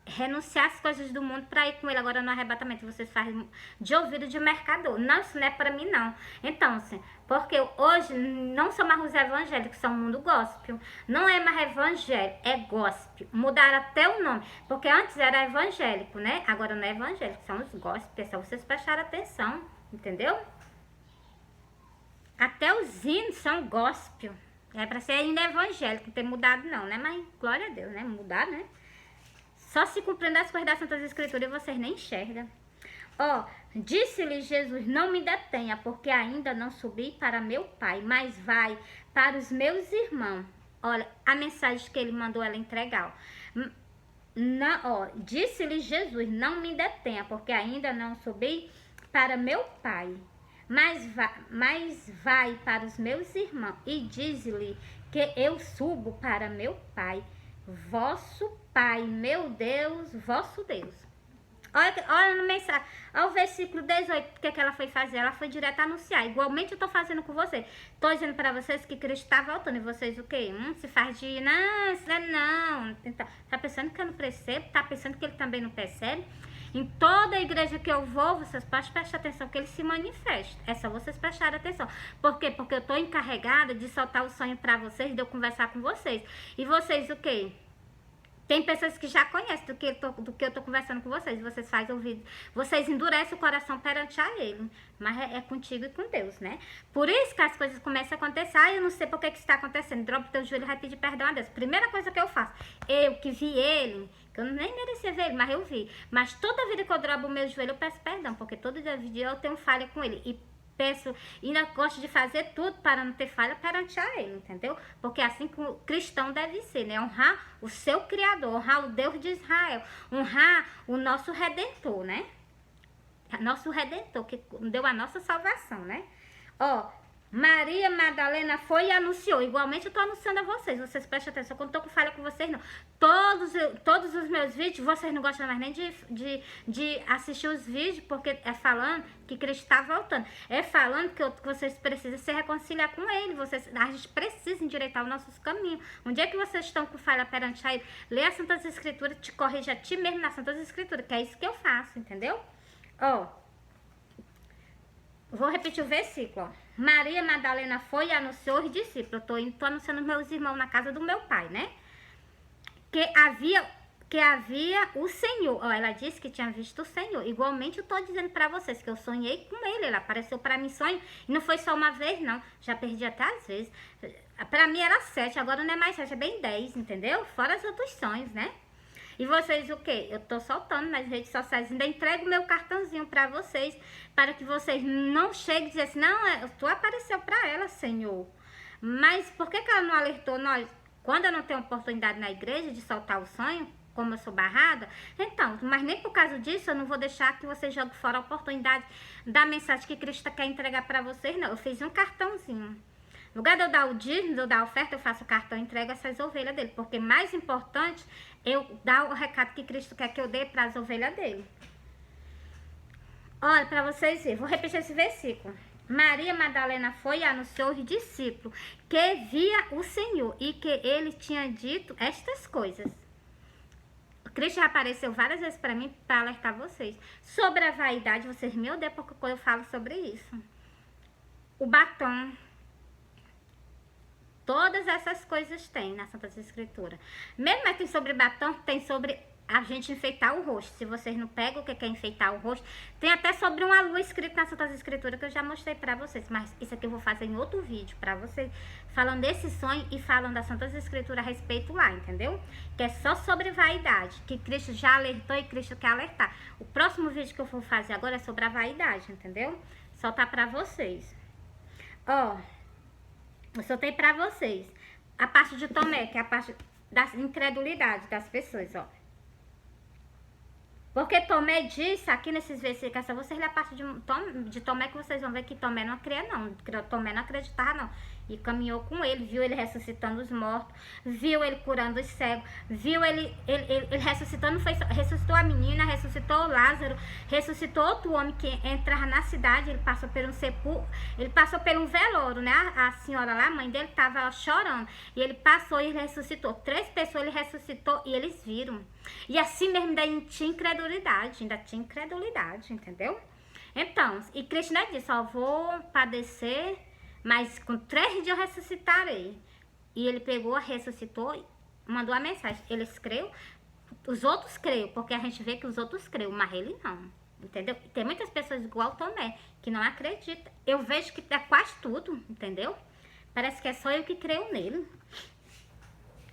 renunciar às coisas do mundo para ir com ele agora no arrebatamento. Vocês fazem de ouvido de mercador. Não, isso não é para mim, não. Então, assim, porque hoje não são mais os evangélicos, são o mundo gospel. Não é mais evangelho, é gospel. Mudaram até o nome, porque antes era evangélico, né? Agora não é evangélico, são os gospel. É só vocês prestarem atenção, entendeu? Até os hinos são gospel. É para ser ainda evangélico, não tem mudado não, né? Mas glória a Deus, né? Mudar, né? Só se cumprindo as coisas das Santas Escrituras e vocês nem enxergam. Ó, disse-lhe Jesus, não me detenha, porque ainda não subi para meu Pai, mas vai para os meus irmãos. Olha, a mensagem que ele mandou ela entregar, ó. Disse-lhe Jesus, não me detenha, porque ainda não subi para meu Pai, mas vai para os meus irmãos. E diz-lhe que eu subo para meu Pai, vosso Pai, meu Deus, vosso Deus. Olha no mensagem, olha o versículo 18, o que ela foi fazer? Ela foi direto anunciar, igualmente eu tô fazendo com vocês. Tô dizendo para vocês que Cristo tá voltando, e vocês o quê? Se faz de, não, isso não. Então, tá pensando que eu não percebo? Tá pensando que ele também não percebe? Em toda a igreja que eu vou, vocês podem prestar atenção que ele se manifesta. É só vocês prestarem atenção. Por quê? Porque eu tô encarregada de soltar o sonho para vocês, de eu conversar com vocês. E vocês o quê? Tem pessoas que já conhecem do que eu tô conversando com vocês. Vocês fazem ouvido. Vocês endurecem o coração perante a ele. Mas é contigo e com Deus, né? Por isso que as coisas começam a acontecer. Ah, eu não sei por que está acontecendo. Dropa o teu joelho e vai pedir perdão a Deus. Primeira coisa que eu faço. Eu que vi ele, que eu nem merecia ver ele, mas eu vi. Mas toda vida que eu drobo o meu joelho, eu peço perdão. Porque todo dia eu tenho falha com ele. E peço, ainda gosto de fazer tudo para não ter falha perante a ele, entendeu? Porque assim que o cristão deve ser, né? Honrar o seu Criador, honrar o Deus de Israel, honrar o nosso Redentor, né? Nosso Redentor, que deu a nossa salvação, né? Ó, Maria Madalena foi e anunciou. Igualmente eu tô anunciando a vocês. Vocês prestem atenção, quando eu tô com falha com vocês, não. Todos os meus vídeos, vocês não gostam mais nem de assistir os vídeos, porque é falando que Cristo está voltando. É falando que vocês precisam se reconciliar com ele. A gente precisa endireitar os nossos caminhos. Um dia que vocês estão com falha perante ele, lê as Santas Escrituras, te corrija a ti mesmo nas Santas Escrituras, que é isso que eu faço, entendeu? Ó, vou repetir o versículo, ó. Maria Madalena foi e anunciou os discípulos. Eu tô anunciando os meus irmãos na casa do meu pai, né? Que havia o Senhor. Ó, ela disse que tinha visto o Senhor. Igualmente eu tô dizendo para vocês que eu sonhei com ele. Ele apareceu para mim em sonho. E não foi só uma vez, não. Já perdi até às vezes. Para mim era 7, agora não é mais 7, é bem 10, entendeu? Fora os outros sonhos, né? E vocês o quê? Eu tô soltando nas redes sociais, ainda entrego meu cartãozinho para vocês, para que vocês não cheguem e dizem assim, não, tu apareceu para ela, Senhor. Mas por que ela não alertou nós? Quando eu não tenho oportunidade na igreja de soltar o sonho, como eu sou barrada, então, mas nem por causa disso eu não vou deixar que vocês joguem fora a oportunidade da mensagem que Cristo quer entregar para vocês, não. Eu fiz um cartãozinho. No lugar de eu dar o dízimo, de eu dar a oferta, eu faço o cartão e entrego essas ovelhas dele. Porque mais importante, eu dar o recado que Cristo quer que eu dê para as ovelhas dele. Olha, para vocês verem, vou repetir esse versículo. Maria Madalena foi e anunciou aos discípulos que via o Senhor e que ele tinha dito estas coisas. Cristo já apareceu várias vezes para mim para alertar vocês. Sobre a vaidade, vocês me odeiam porque eu falo sobre isso. O batom. Todas essas coisas tem na Santa Escritura. Mesmo que tem sobre batom, tem sobre a gente enfeitar o rosto. Se vocês não pegam o que é enfeitar o rosto, tem até sobre uma lua escrito na Santa Escritura que eu já mostrei pra vocês. Mas isso aqui eu vou fazer em outro vídeo pra vocês, falando desse sonho e falando da Santa Escritura a respeito lá, entendeu? Que é só sobre vaidade, que Cristo já alertou e Cristo quer alertar. O próximo vídeo que eu vou fazer agora é sobre a vaidade, entendeu? Soltar pra vocês. Ó, eu soltei pra vocês a parte de Tomé, que é a parte da incredulidade das pessoas, ó. Porque Tomé disse aqui nesses versículos, é só vocês lerem a parte de Tomé que vocês vão ver que Tomé não cria não. Tomé não acreditava não. e caminhou com ele, viu ele ressuscitando os mortos, viu ele curando os cegos, viu ele ressuscitando, ressuscitou a menina, ressuscitou o Lázaro, ressuscitou outro homem que entrava na cidade, ele passou por um sepulcro, ele passou por um velório, né? A senhora lá, a mãe dele, estava chorando, e ele passou e ressuscitou. 3 pessoas ele ressuscitou e eles viram. E assim mesmo ainda tinha incredulidade, entendeu? Então, e Cristo ainda disse, ó, vou padecer, mas com 3 dias eu ressuscitarei. E ele pegou, ressuscitou, mandou a mensagem. Eles creram, os outros creram, porque a gente vê que os outros creram, mas ele não, entendeu? Tem muitas pessoas igual Tomé, que não acreditam. Eu vejo que é quase tudo, entendeu? Parece que é só eu que creio nele.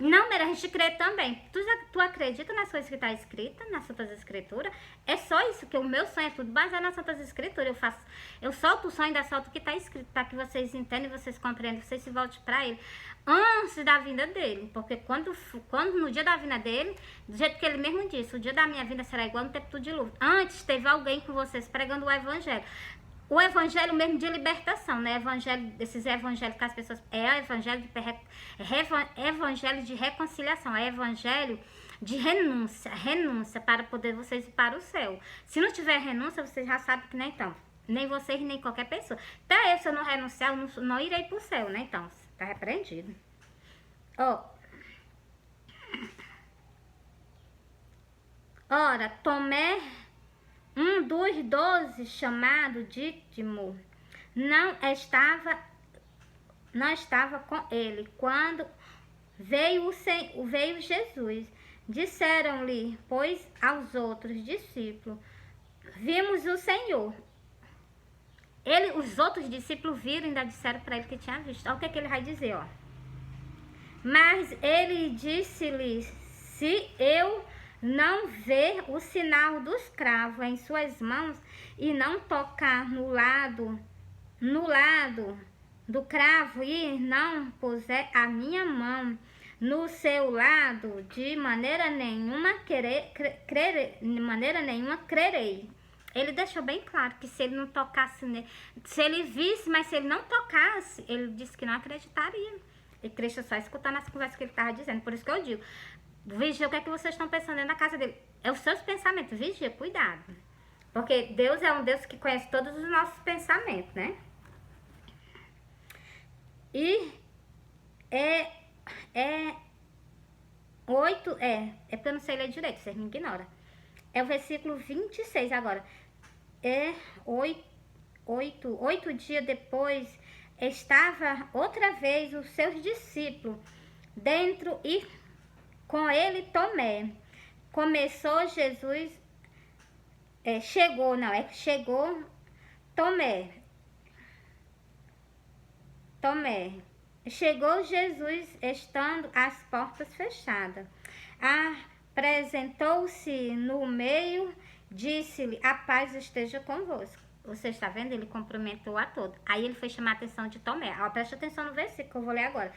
Não, Mera, a gente crê também. Tu acredita nas coisas que está escrita, nas Santas Escrituras? É só isso, que o meu sonho é tudo baseado nas Santas Escrituras. Eu solto o sonho e ainda solto o que está escrito, para que vocês entendam, vocês compreendam, vocês se voltem para ele antes da vinda dele. Porque quando no dia da vinda dele, do jeito que ele mesmo disse, o dia da minha vinda será igual no tempo de luto. Antes teve alguém com vocês pregando o evangelho. O evangelho mesmo de libertação, né? Esses evangelhos que as pessoas... É o evangelho evangelho de reconciliação. É evangelho de renúncia para poder vocês ir para o céu. Se não tiver renúncia, vocês já sabem que nem então. Nem vocês, nem qualquer pessoa. Até eu, se eu não renunciar, eu não irei para o céu, né? Então, tá repreendido. Ora, Tomé... Um dos 12, chamado Dídimo, não estava com ele quando veio Jesus. Disseram-lhe, pois, aos outros discípulos, vimos o Senhor. Os outros discípulos viram e ainda disseram para ele que tinha visto. Olha o que ele vai dizer, ó. Mas ele disse-lhe, se eu não ver o sinal dos cravos em suas mãos e não tocar no lado do cravo e não puser a minha mão no seu lado, de maneira nenhuma crerei. Ele deixou bem claro que se ele não tocasse nele, se ele visse, mas se ele não tocasse, ele disse que não acreditaria. E Cristo só escutando as conversas que ele estava dizendo. Por isso que eu digo, vigia o que é que vocês estão pensando dentro da casa dele. É os seus pensamentos, vigia, cuidado. Porque Deus é um Deus que conhece todos os nossos pensamentos, né? E porque eu não sei ler direito, vocês me ignoram. É o versículo 26 agora. 8 dias depois, estava outra vez os seus discípulos dentro e com ele Tomé. Chegou Tomé. Chegou Jesus, estando as portas fechadas. Apresentou-se no meio, disse-lhe, a paz esteja convosco. Você está vendo? Ele cumprimentou a todos. Aí ele foi chamar a atenção de Tomé. Preste atenção no versículo que eu vou ler agora.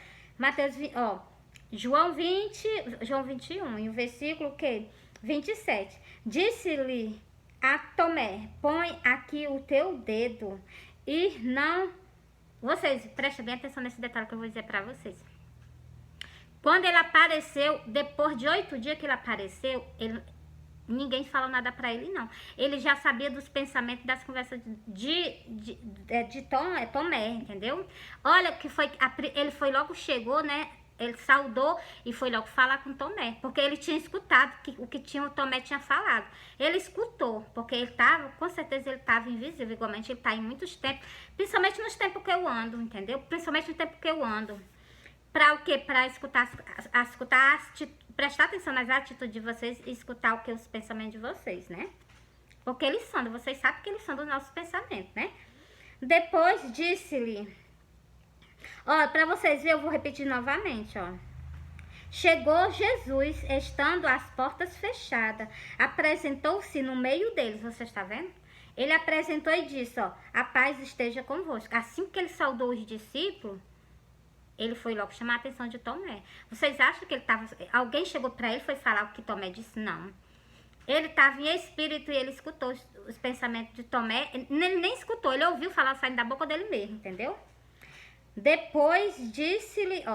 João 21, e o versículo 27. Disse-lhe a Tomé, põe aqui o teu dedo e não... Vocês, prestem bem atenção nesse detalhe que eu vou dizer para vocês. Quando ele apareceu, depois de 8 dias que ele apareceu, ninguém falou nada para ele, não. Ele já sabia dos pensamentos, das conversas de Tomé, entendeu? Olha, ele foi logo, chegou, né? Ele saudou e foi logo falar com Tomé, porque ele tinha escutado o que o Tomé tinha falado. Ele escutou, porque ele estava, com certeza ele estava invisível, igualmente ele está em muitos tempos, principalmente nos tempos que eu ando, entendeu? Principalmente no tempo que eu ando. Para o quê? Para escutar, prestar atenção nas atitudes de vocês e escutar o que os pensamentos de vocês, né? Porque eles são, vocês sabem que eles são dos nossos pensamentos, né? Depois disse-lhe... para vocês verem, eu vou repetir novamente, Chegou Jesus, estando as portas fechadas, apresentou-se no meio deles, você está vendo? Ele apresentou e disse, a paz esteja convosco. Assim que ele saudou os discípulos, ele foi logo chamar a atenção de Tomé. Vocês acham que ele estava... Alguém chegou para ele e foi falar o que Tomé disse? Não. Ele estava em espírito e ele escutou os pensamentos de Tomé. Ele nem escutou, ele ouviu falar saindo da boca dele mesmo, entendeu? Depois disse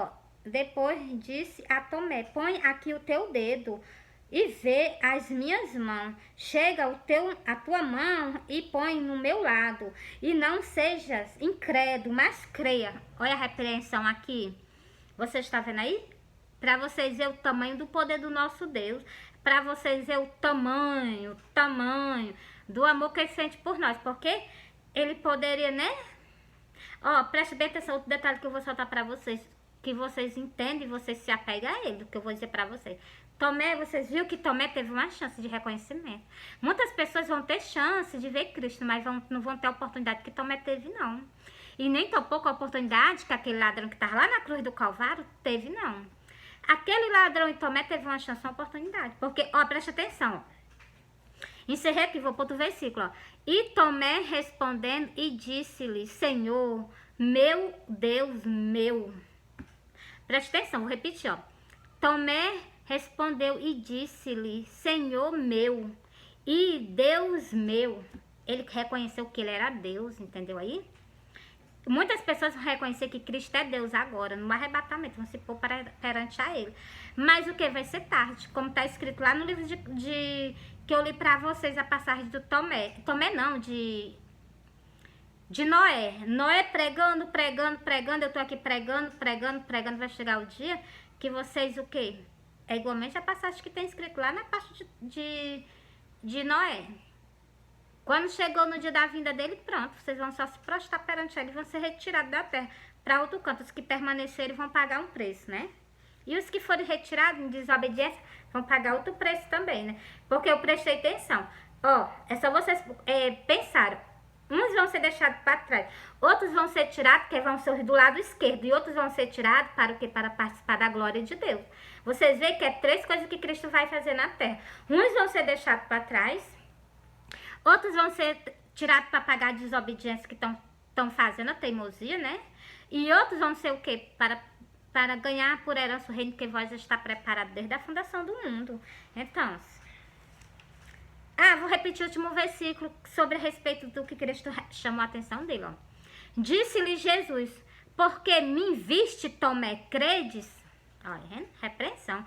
a Tomé: põe aqui o teu dedo e vê as minhas mãos. Chega a tua mão e põe no meu lado. E não sejas incrédulo, mas creia. Olha a repreensão aqui. Você está vendo aí? Para vocês ver o tamanho do poder do nosso Deus. Para vocês ver o tamanho do amor que ele sente por nós. Porque ele poderia, né? Ó, preste bem atenção, outro detalhe que eu vou soltar para vocês. Que vocês entendem e vocês se apegam a ele. Do que eu vou dizer para vocês. Tomé, vocês viram que Tomé teve uma chance de reconhecimento. Muitas pessoas vão ter chance de ver Cristo, mas não vão ter a oportunidade que Tomé teve, não. E nem tão pouco a oportunidade que aquele ladrão que estava lá na cruz do Calvário teve, não. Aquele ladrão e Tomé teve uma chance, uma oportunidade. Porque, ó, preste atenção, ó. Encerrei aqui, vou para outro versículo, ó. E Tomé respondendo e disse-lhe: Senhor, meu Deus meu. Preste atenção, vou repetir, ó. Tomé respondeu e disse-lhe: Senhor meu e Deus meu. Ele reconheceu que ele era Deus, entendeu aí? Muitas pessoas vão reconhecer que Cristo é Deus agora, no arrebatamento, vão se pôr perante a ele. Mas o que? Vai ser tarde, como está escrito lá no livro que eu li para vocês, a passagem do Tomé. Tomé não, de Noé. Noé pregando, eu tô aqui pregando, vai chegar o dia que vocês o quê? É igualmente a passagem que tem escrito lá na parte de Noé. Quando chegou no dia da vinda dele, pronto, vocês vão só se prostrar perante ele e vão ser retirados da terra para outro canto. Os que permanecerem vão pagar um preço, né? E os que forem retirados em desobediência vão pagar outro preço também, né? Porque eu prestei atenção. Ó, é só vocês pensarem. Uns vão ser deixados para trás, outros vão ser tirados, que vão ser do lado esquerdo, e outros vão ser tirados para o quê? Para participar da glória de Deus. Vocês veem que é 3 coisas que Cristo vai fazer na terra. Uns vão ser deixados para trás, outros vão ser tirados para pagar a desobediência que estão fazendo, a teimosia, né? E outros vão ser o quê? Para ganhar por herança o reino que vós está preparado desde a fundação do mundo. Então, vou repetir o último versículo sobre a respeito do que Cristo chamou a atenção dele, ó. Disse-lhe Jesus: porque me viste, Tomé, credes? Olha, repreensão.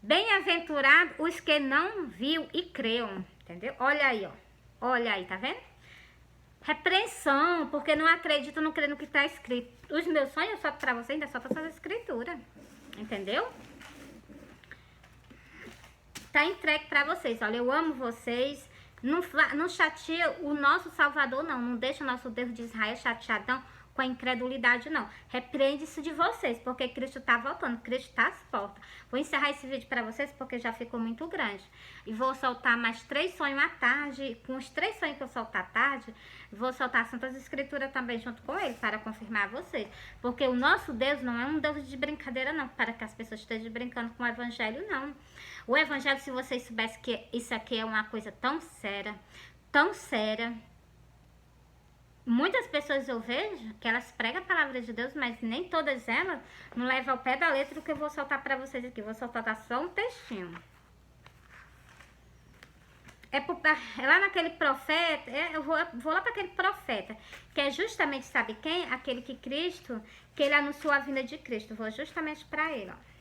Bem-aventurado os que não viu e creram, entendeu? Olha aí, ó. Olha aí, tá vendo? Repreensão, porque não acredito, não creio no que está escrito. Os meus sonhos eu solto pra você, ainda solto essas escrituras, entendeu? Tá entregue pra vocês. Olha, eu amo vocês. Não chateia o nosso Salvador, não. Não deixa o nosso Deus de Israel chateadão com a incredulidade, não. Repreende isso de vocês, porque Cristo tá voltando. Cristo tá às portas. Vou encerrar esse vídeo pra vocês, porque já ficou muito grande. E vou soltar mais 3 sonhos à tarde. Com os 3 sonhos que eu soltar à tarde, vou soltar as Santas Escrituras também junto com ele, para confirmar a vocês. Porque o nosso Deus não é um Deus de brincadeira, não. Para que as pessoas estejam brincando com o Evangelho, não. O Evangelho, se vocês soubessem que isso aqui é uma coisa tão séria, muitas pessoas eu vejo que elas pregam a palavra de Deus, mas nem todas elas não levam ao pé da letra do que eu vou soltar para vocês aqui. Vou soltar só um textinho. É lá naquele profeta, eu vou lá para aquele profeta, que é justamente, sabe quem? Aquele que Cristo, que ele anunciou a vinda de Cristo. Vou justamente para ele, ó.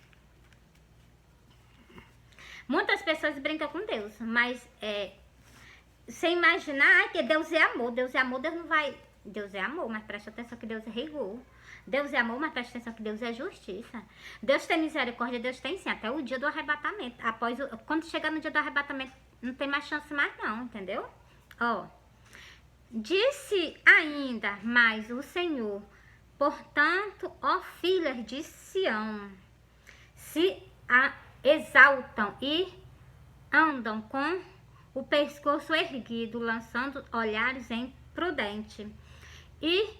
Muitas pessoas brincam com Deus, mas sem imaginar que Deus é amor. Deus é amor, Deus não vai... Deus é amor, mas presta atenção que Deus é rigor. Deus é amor, mas presta atenção que Deus é justiça. Deus tem misericórdia, Deus tem sim, até o dia do arrebatamento. Quando chegar no dia do arrebatamento, não tem mais chance mais não, entendeu? Ó, disse ainda mais o Senhor: portanto, ó filhas de Sião, se exaltam e andam com o pescoço erguido, lançando olhares imprudentes. E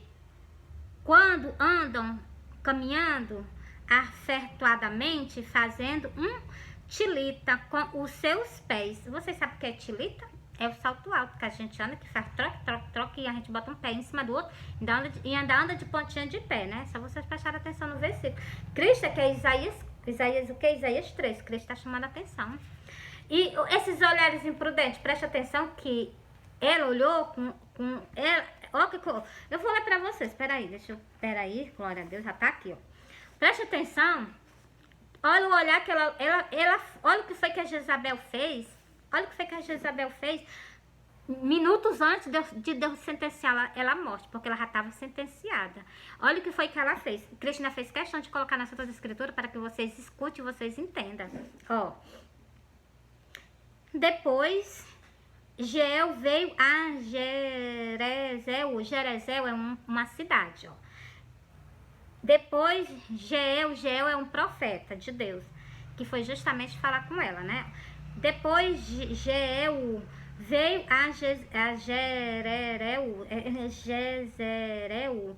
quando andam caminhando afertuadamente, fazendo um tilita com os seus pés. Vocês sabem o que é tilita? É o salto alto que a gente anda, que faz troca, e a gente bota um pé em cima do outro e ainda anda de pontinha de pé, né? Só vocês prestarem atenção no versículo. Cristo, que é Isaías o que? Isaías 3. Cristo está chamando a atenção. E esses olhares imprudentes, preste atenção que ela olhou Ó, eu vou ler pra vocês, peraí, glória a Deus, já tá aqui, ó. Preste atenção, olha o olhar que olha o que foi que a Jezabel fez, olha o que foi que a Jezabel fez, minutos antes de Deus sentenciar ela à morte, porque ela já estava sentenciada. Olha o que foi que ela fez. Cristina fez questão de colocar nas Santas Escrituras para que vocês escutem e vocês entendam. Ó. Depois, Jeel veio a Jerezel. Jerezel é uma cidade, ó. Depois, Jeel é um profeta de Deus, que foi justamente falar com ela, né? Depois, Jeel veio a Jezerel,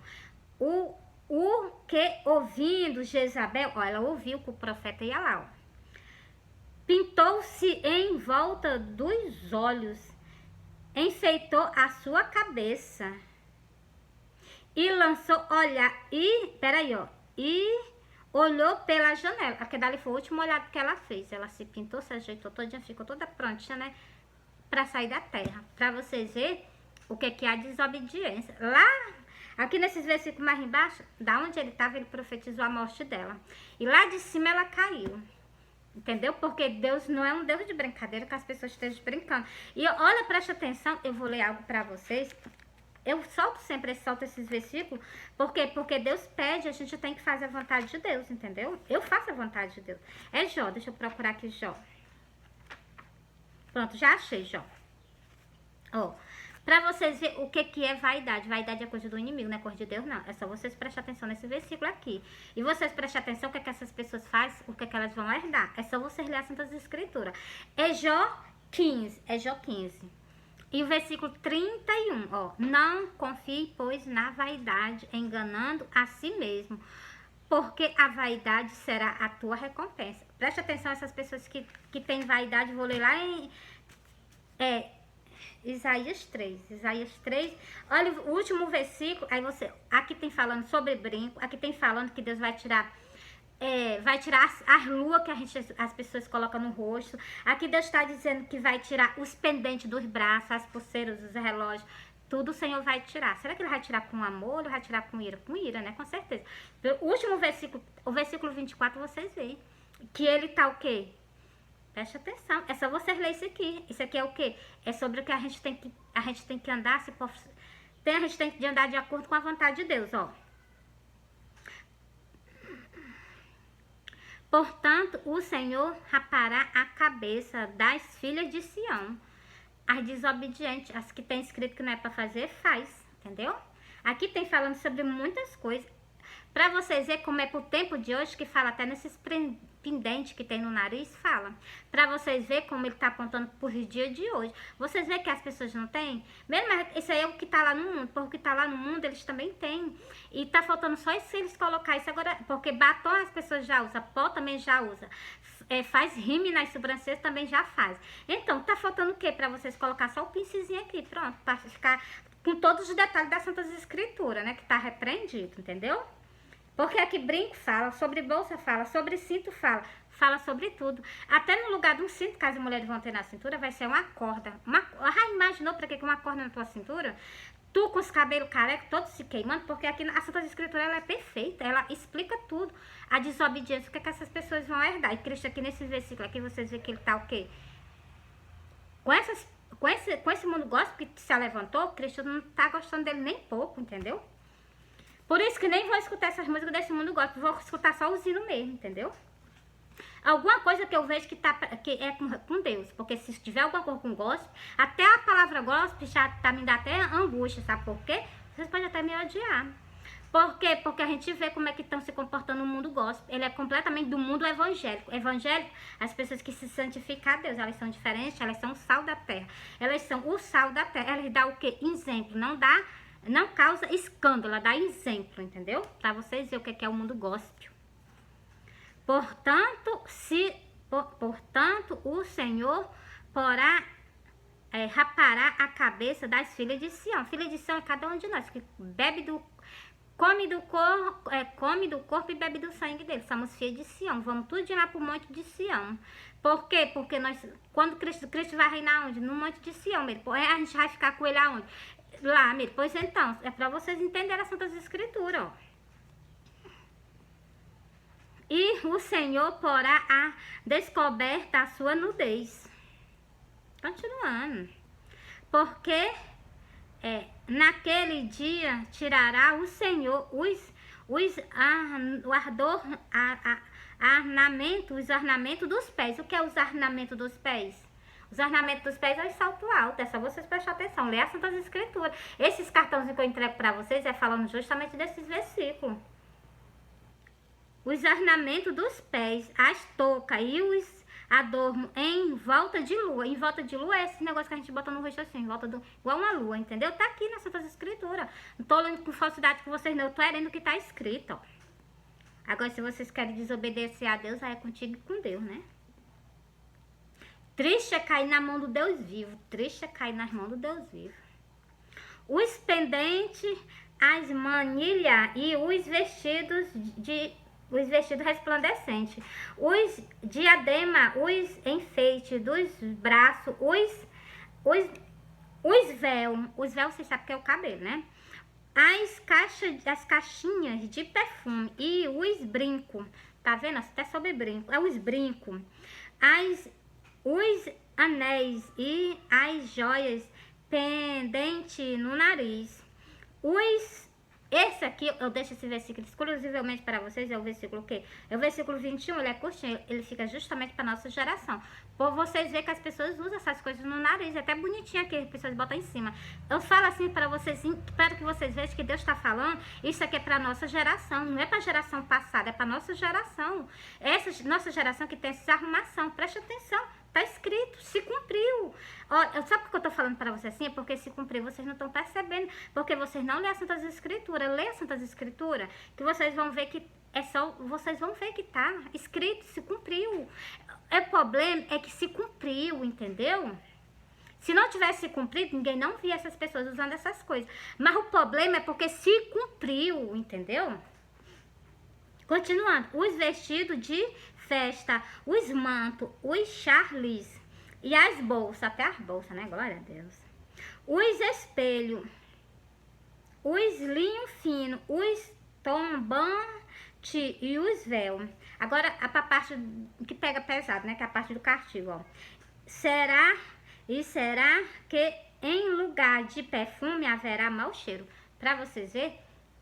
o que ouvindo Jezabel, ó, ela ouviu que o profeta ia lá, ó. Pintou-se em volta dos olhos, enfeitou a sua cabeça e lançou olhar, e olhou pela janela. Aquele dali foi o último olhado que ela fez. Ela se pintou, se ajeitou todinha, ficou toda prontinha, né? Para sair da terra. Para vocês verem o que é a desobediência. Lá, aqui nesses versículos mais embaixo, da onde ele estava, ele profetizou a morte dela. E lá de cima ela caiu. Entendeu? Porque Deus não é um Deus de brincadeira que as pessoas estejam brincando. E olha, preste atenção, eu vou ler algo para vocês. Eu sempre solto esses versículos. Por quê? Porque Deus pede, a gente tem que fazer a vontade de Deus, entendeu? Eu faço a vontade de Deus. É Jó, deixa eu procurar aqui Jó. Pronto, já achei Jó. Ó, pra vocês verem o que é vaidade. Vaidade é coisa do inimigo, não é coisa de Deus, não. É só vocês prestar atenção nesse versículo aqui. E vocês prestar atenção o que essas pessoas fazem, o que elas vão herdar. É só vocês lerem as Santas Escrituras. É Jó 15, E o versículo 31, ó. Não confie, pois, na vaidade, enganando a si mesmo, porque a vaidade será a tua recompensa. Preste atenção a essas pessoas que têm vaidade. Vou ler lá em Isaías 3. Olha o último versículo. Aí aqui tem falando sobre brinco. Aqui tem falando que Deus vai tirar as luas que as pessoas colocam no rosto. Aqui Deus está dizendo que vai tirar os pendentes dos braços, as pulseiras, os relógios. Tudo o Senhor vai tirar. Será que ele vai tirar com amor ou vai tirar com ira? Com ira, né? Com certeza. O último versículo, o versículo 24, vocês veem que ele tá o quê? Preste atenção. É só vocês lerem isso aqui. Isso aqui é o quê? É sobre o que a gente tem que andar. A gente tem que andar de acordo com a vontade de Deus, ó. Portanto, o Senhor rapará a cabeça das filhas de Sião. As desobedientes, as que tem escrito que não é para fazer, faz, entendeu? Aqui tem falando sobre muitas coisas. Para vocês verem como é pro tempo de hoje, que fala até nesses pendentes que tem no nariz, fala. Para vocês verem como ele tá apontando por dia de hoje. Vocês veem que as pessoas não têm? Mesmo isso aí é o que tá lá no mundo. Porque o que tá lá no mundo, eles também têm. E tá faltando só isso eles colocar isso agora. Porque batom as pessoas já usam, pó também já usa. Faz rime nas sobrancelhas, também já faz. Então, tá faltando o quê? Para vocês colocar só o pincezinho aqui, pronto. Para ficar com todos os detalhes das Santas Escrituras, né? Que tá repreendido, entendeu? Porque aqui brinco fala, sobre bolsa fala, sobre cinto fala sobre tudo. Até no lugar de um cinto que as mulheres vão ter na cintura, vai ser uma corda. Imaginou pra que uma corda na tua cintura? Tu com os cabelos carecos, todos se queimando, porque aqui a Santa Escritura ela é perfeita, ela explica tudo. A desobediência, o que essas pessoas vão herdar. E Cristo aqui nesse versículo aqui, vocês veem que ele tá o quê? Com esse mundo gospel que se levantou, Cristo não tá gostando dele nem pouco, entendeu? Por isso que nem vou escutar essas músicas desse mundo gospel, vou escutar só o hino mesmo, entendeu? Alguma coisa que eu vejo que é com Deus, porque se tiver alguma coisa com gospel, até a palavra gospel já tá me dando até angústia, sabe por quê? Vocês podem até me odiar. Por quê? Porque a gente vê como é que estão se comportando no mundo gospel. Ele é completamente do mundo evangélico. Evangélico, as pessoas que se santificam a Deus, elas são diferentes, elas são o sal da terra. Elas são o sal da terra. Elas dão o quê? Exemplo, não causa escândalo, ela dá exemplo, entendeu? Pra vocês verem o que é o mundo gospel. Portanto, o Senhor rapará a cabeça das filhas de Sião. Filha de Sião é cada um de nós, que come do corpo e bebe do sangue dele. Somos filhos de Sião. Vamos tudo de lá pro monte de Sião. Por quê? Porque quando Cristo vai reinar onde? No monte de Sião mesmo. A gente vai ficar com ele aonde? Lá, Miri, pois então, é para vocês entenderem as Santas Escrituras, ó. E o Senhor porá a descoberta a sua nudez. Continuando. Porque naquele dia tirará o Senhor o ardor, os ornamentos dos pés. O que é os ornamentos dos pés? Os ornamentos dos pés é o salto alto. É só vocês prestarem atenção. Lê as Santas Escrituras. Esses cartãozinhos que eu entrego para vocês é falando justamente desses versículos. Os ornamentos dos pés, as toucas e os adornos em volta de lua. Em volta de lua é esse negócio que a gente bota no rosto assim, em volta do, igual uma lua, entendeu? Tá aqui nas Santas Escrituras. Não tô lendo com falsidade com vocês, não. Eu tô lendo o que tá escrito, ó. Agora, se vocês querem desobedecer a Deus, aí é contigo e com Deus, né? Triste é cair na mão do Deus vivo. Triste é cair nas mãos do Deus vivo. Os pendentes, as manilhas e os vestidos resplandecentes, os diadema, os enfeites dos braços, os véus, vocês sabem que é o cabelo, né? As caixinhas de perfume e os brincos, tá vendo? Até sobre brinco, é os brincos, os anéis e as joias pendentes no nariz, esse aqui, eu deixo esse versículo exclusivamente para vocês, é o versículo o quê? É o versículo 21, ele é curtinho, ele fica justamente para nossa geração. Por vocês verem que as pessoas usam essas coisas no nariz, é até bonitinho aqui, as pessoas botam em cima. Eu falo assim para vocês, espero que vocês vejam que Deus está falando, isso aqui é para nossa geração, não é para a geração passada, é para nossa geração. Essa nossa geração que tem essa arrumação, preste atenção. Tá escrito, se cumpriu. Ó, sabe por que eu tô falando para vocês assim? É porque se cumpriu, vocês não estão percebendo. Porque vocês não lêem as Santas Escrituras. Lê as Santas Escrituras, que vocês vão ver que vocês vão ver que tá escrito, se cumpriu. O problema é que se cumpriu, entendeu? Se não tivesse cumprido, ninguém não via essas pessoas usando essas coisas. Mas o problema é porque se cumpriu, entendeu? Continuando, os vestidos de festa, os mantos, os charles e as bolsas, até as bolsas, né? Glória a Deus. Os espelhos, os linhos finos, os tombantes e os véus. Agora, a parte que pega pesado, né? Que é a parte do castigo, ó. Será que em lugar de perfume haverá mau cheiro? Pra vocês verem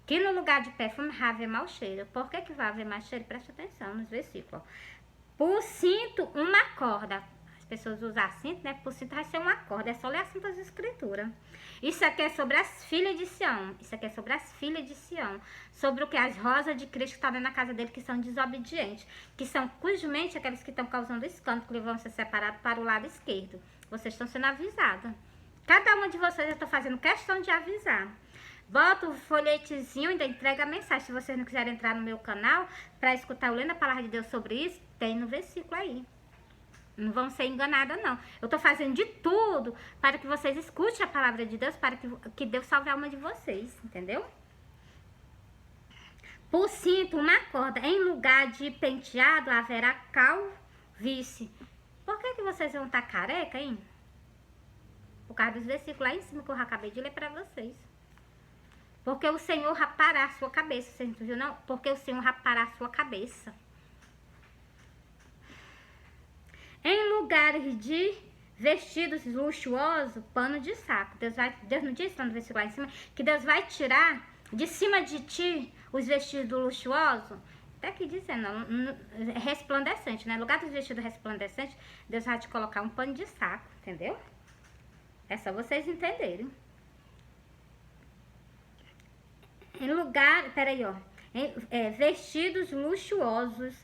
que no lugar de perfume vai haver mau cheiro. Por que vai haver mau cheiro? Preste atenção nos versículos. Por cinto, uma corda. As pessoas usam cinto, né? Por cinto vai ser uma corda. É só ler as Santas Escrituras. Isso aqui é sobre as filhas de Sião. Isso aqui é sobre as filhas de Sião. Sobre o que? As rosas de Cristo que estão dentro da casa dele, que são desobedientes. Que são, cujamente, aqueles que estão causando escândalo, que vão ser separados para o lado esquerdo. Vocês estão sendo avisados. Cada uma de vocês eu estou fazendo questão de avisar. Bota o folhetezinho e ainda entrega a mensagem. Se vocês não quiserem entrar no meu canal para escutar o Lendo a Palavra de Deus sobre isso, tem no versículo aí. Não vão ser enganadas, não. Eu tô fazendo de tudo para que vocês escutem a Palavra de Deus, para que Deus salve a alma de vocês, entendeu? Por cinto, uma corda. Em lugar de penteado, haverá calvície. Por que vocês vão estar careca, hein? Por causa dos versículos lá em cima que eu acabei de ler para vocês. Porque o Senhor rapará a sua cabeça. Você entendeu? Não? Porque o Senhor rapará a sua cabeça. Em lugares de vestidos luxuosos, pano de saco. Deus não disse no versículo lá em cima que Deus vai tirar de cima de ti os vestidos luxuosos? Tá aqui dizendo, resplandecente, né? No lugar dos vestidos resplandecentes, Deus vai te colocar um pano de saco, entendeu? É só vocês entenderem. Em lugar, peraí, ó, vestidos luxuosos,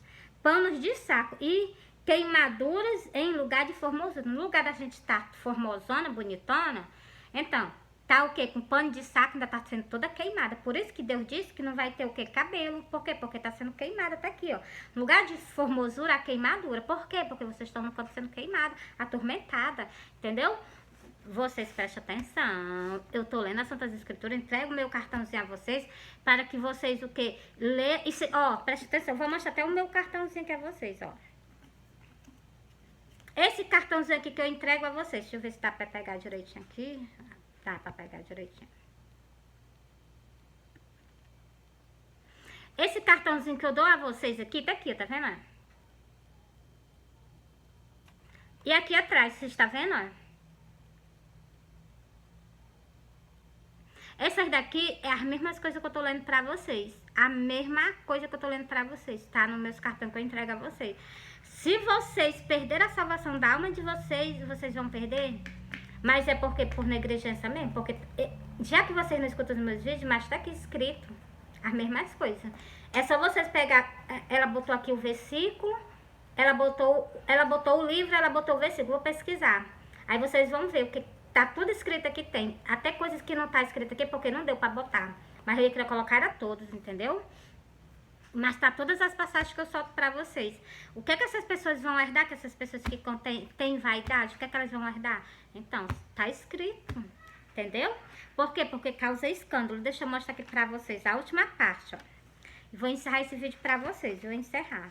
panos de saco e queimaduras em lugar de formosura. No lugar da gente estar formosona, bonitona, então, tá o quê? Com pano de saco ainda tá sendo toda queimada. Por isso que Deus disse que não vai ter o quê? Cabelo. Por quê? Porque tá sendo queimada, tá aqui, ó. No lugar de formosura, a queimadura. Por quê? Porque vocês estão no campo sendo queimada, atormentada, entendeu? Vocês prestem atenção, eu tô lendo as Santas Escrituras, entrego o meu cartãozinho a vocês, para que vocês o que? Ó, preste atenção, eu vou mostrar até o meu cartãozinho aqui a vocês, ó. Esse cartãozinho aqui que eu entrego a vocês, deixa eu ver se dá pra pegar direitinho aqui. Dá pra pegar direitinho. Esse cartãozinho que eu dou a vocês aqui, tá aqui, tá vendo? E aqui atrás, vocês estão vendo, ó? Essas daqui é as mesmas coisas que eu tô lendo pra vocês. A mesma coisa que eu tô lendo pra vocês, tá? No meus cartões que eu entrego a vocês. Se vocês perderem a salvação da alma de vocês, vocês vão perder. Mas é porque por negligência mesmo. Porque já que vocês não escutam os meus vídeos, mas tá aqui escrito as mesmas coisas. É só vocês pegar. Ela botou aqui o versículo. Ela botou o livro, ela botou o versículo. Vou pesquisar. Aí vocês vão ver o que tá tudo escrito aqui, tem. Até coisas que não tá escrito aqui porque não deu pra botar. Mas eu queria colocar era todos, entendeu? Mas tá todas as passagens que eu solto pra vocês. O que é que essas pessoas vão herdar? Que essas pessoas que têm vaidade, o que é que elas vão herdar? Então, tá escrito, entendeu? Por quê? Porque causa escândalo. Deixa eu mostrar aqui pra vocês a última parte, ó. Vou encerrar esse vídeo pra vocês, vou encerrar.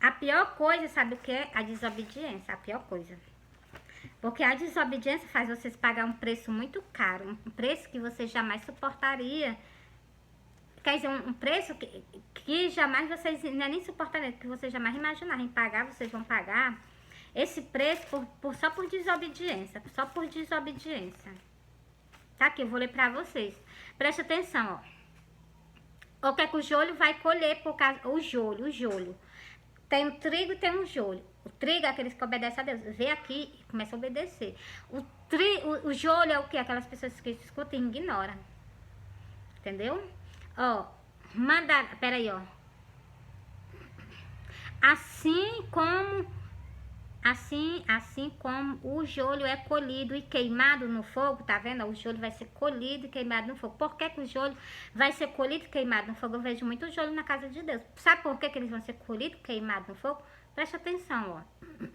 A pior coisa, sabe o que é? A desobediência, a pior coisa. Porque a desobediência faz vocês pagar um preço muito caro, um preço que você jamais suportaria. Quer dizer, um preço que jamais vocês nem suportariam, que vocês jamais imaginaram pagar, vocês vão pagar esse preço só por desobediência, só por desobediência. Tá aqui, eu vou ler pra vocês. Presta atenção, ó. O que é que o jolho vai colher por causa... O jolho. Tem o trigo e tem o jolho. O trigo é aqueles que obedecem a Deus. Vê aqui e começa a obedecer. O jolho é o que? Aquelas pessoas que escutam e ignoram. Entendeu? Ó, peraí, ó. Assim como o jolho é colhido e queimado no fogo, tá vendo? O jolho vai ser colhido e queimado no fogo. Por que que o jolho vai ser colhido e queimado no fogo? Eu vejo muito jolho na casa de Deus. Sabe por que que eles vão ser colhidos e queimados no fogo? Presta atenção, ó.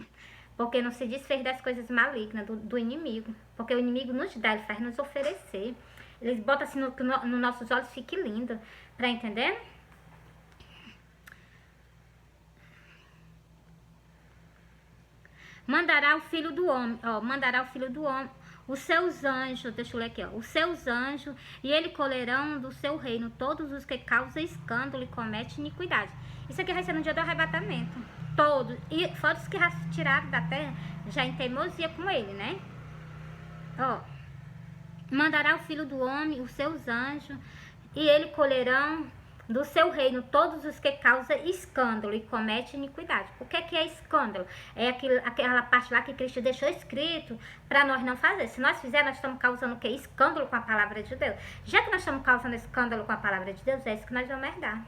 Porque não se desfez das coisas malignas do inimigo. Porque o inimigo nos dá, ele faz nos oferecer. Eles botam assim que nos nossos olhos fique lindo. Pra entender? Mandará o filho do homem, ó, mandará o filho do homem, os seus anjos, deixa eu ler aqui, ó, os seus anjos, e ele colherão do seu reino todos os que causam escândalo e cometem iniquidade. Isso aqui vai ser no dia do arrebatamento, todos, e fora os que tiraram da terra, já em teimosia com ele, né? Ó, mandará o filho do homem, os seus anjos, e ele colherão do seu reino todos os que causam escândalo e cometem iniquidade. O que é escândalo? É aquela parte lá que Cristo deixou escrito para nós não fazer. Se nós fizermos, nós estamos causando o quê? Escândalo com a palavra de Deus. Já que nós estamos causando escândalo com a palavra de Deus, é isso que nós vamos herdar.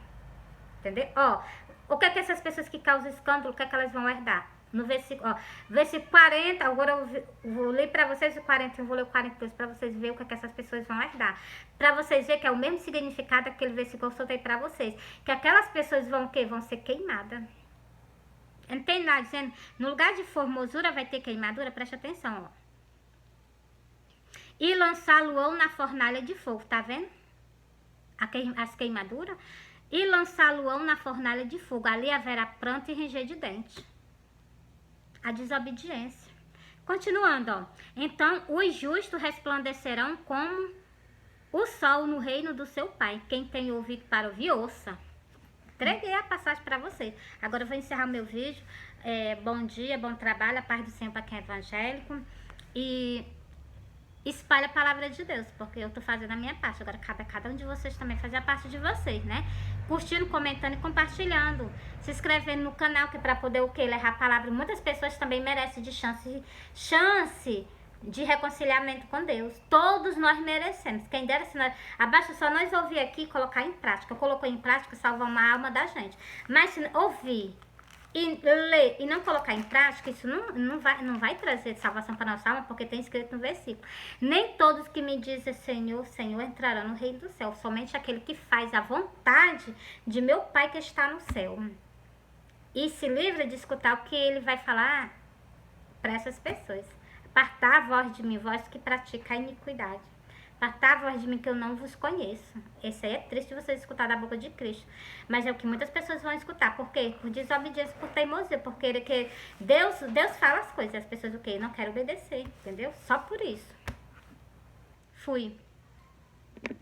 Entendeu? Ó, o que é que essas pessoas que causam escândalo, o que é que elas vão herdar? No versículo, ó, versículo 40, agora eu vou ler para vocês o 40, eu vou ler o 42 para vocês verem o que é que essas pessoas vão herdar. Para vocês verem que é o mesmo significado daquele versículo que eu soltei para vocês. Que aquelas pessoas vão o quê? Vão ser queimadas. Não tem nada dizendo, no lugar de formosura vai ter queimadura, preste atenção, ó. E lançá-lo-ão na fornalha de fogo, tá vendo? As queimaduras. E lançá-lo-ão na fornalha de fogo, ali haverá pranto e ranger de dente. A desobediência. Continuando, ó. Então, os justos resplandecerão como o sol no reino do seu Pai. Quem tem ouvido para ouvir, ouça. Entreguei a passagem para vocês. Agora eu vou encerrar o meu vídeo. Bom dia, bom trabalho, a paz do Senhor para quem é evangélico. E espalhe a palavra de Deus, porque eu tô fazendo a minha parte. Agora cabe a cada um de vocês também fazer a parte de vocês, né? Curtindo, comentando e compartilhando. Se inscrevendo no canal, que para poder o quê? Levar a palavra. Muitas pessoas também merecem de chance de reconciliamento com Deus. Todos nós merecemos. Quem dera se nós... Abaixo só nós ouvir aqui e colocar em prática. Colocou em prática, salva uma alma da gente. Mas se ouvir e ler e não colocar em prática, isso não vai trazer salvação para nossa alma, porque tem escrito no versículo. Nem todos que me dizem Senhor, Senhor entrarão no reino do céu, somente aquele que faz a vontade de meu Pai que está no céu. E se livra de escutar o que ele vai falar para essas pessoas. Apartar a voz de mim, voz que pratica a iniquidade. Apartai-vos de mim que eu não vos conheço. Esse aí é triste vocês escutar da boca de Cristo. Mas é o que muitas pessoas vão escutar. Por quê? Por desobediência, por teimosia. Porque que Deus fala as coisas. As pessoas o quê? Não querem obedecer, entendeu? Só por isso. Fui.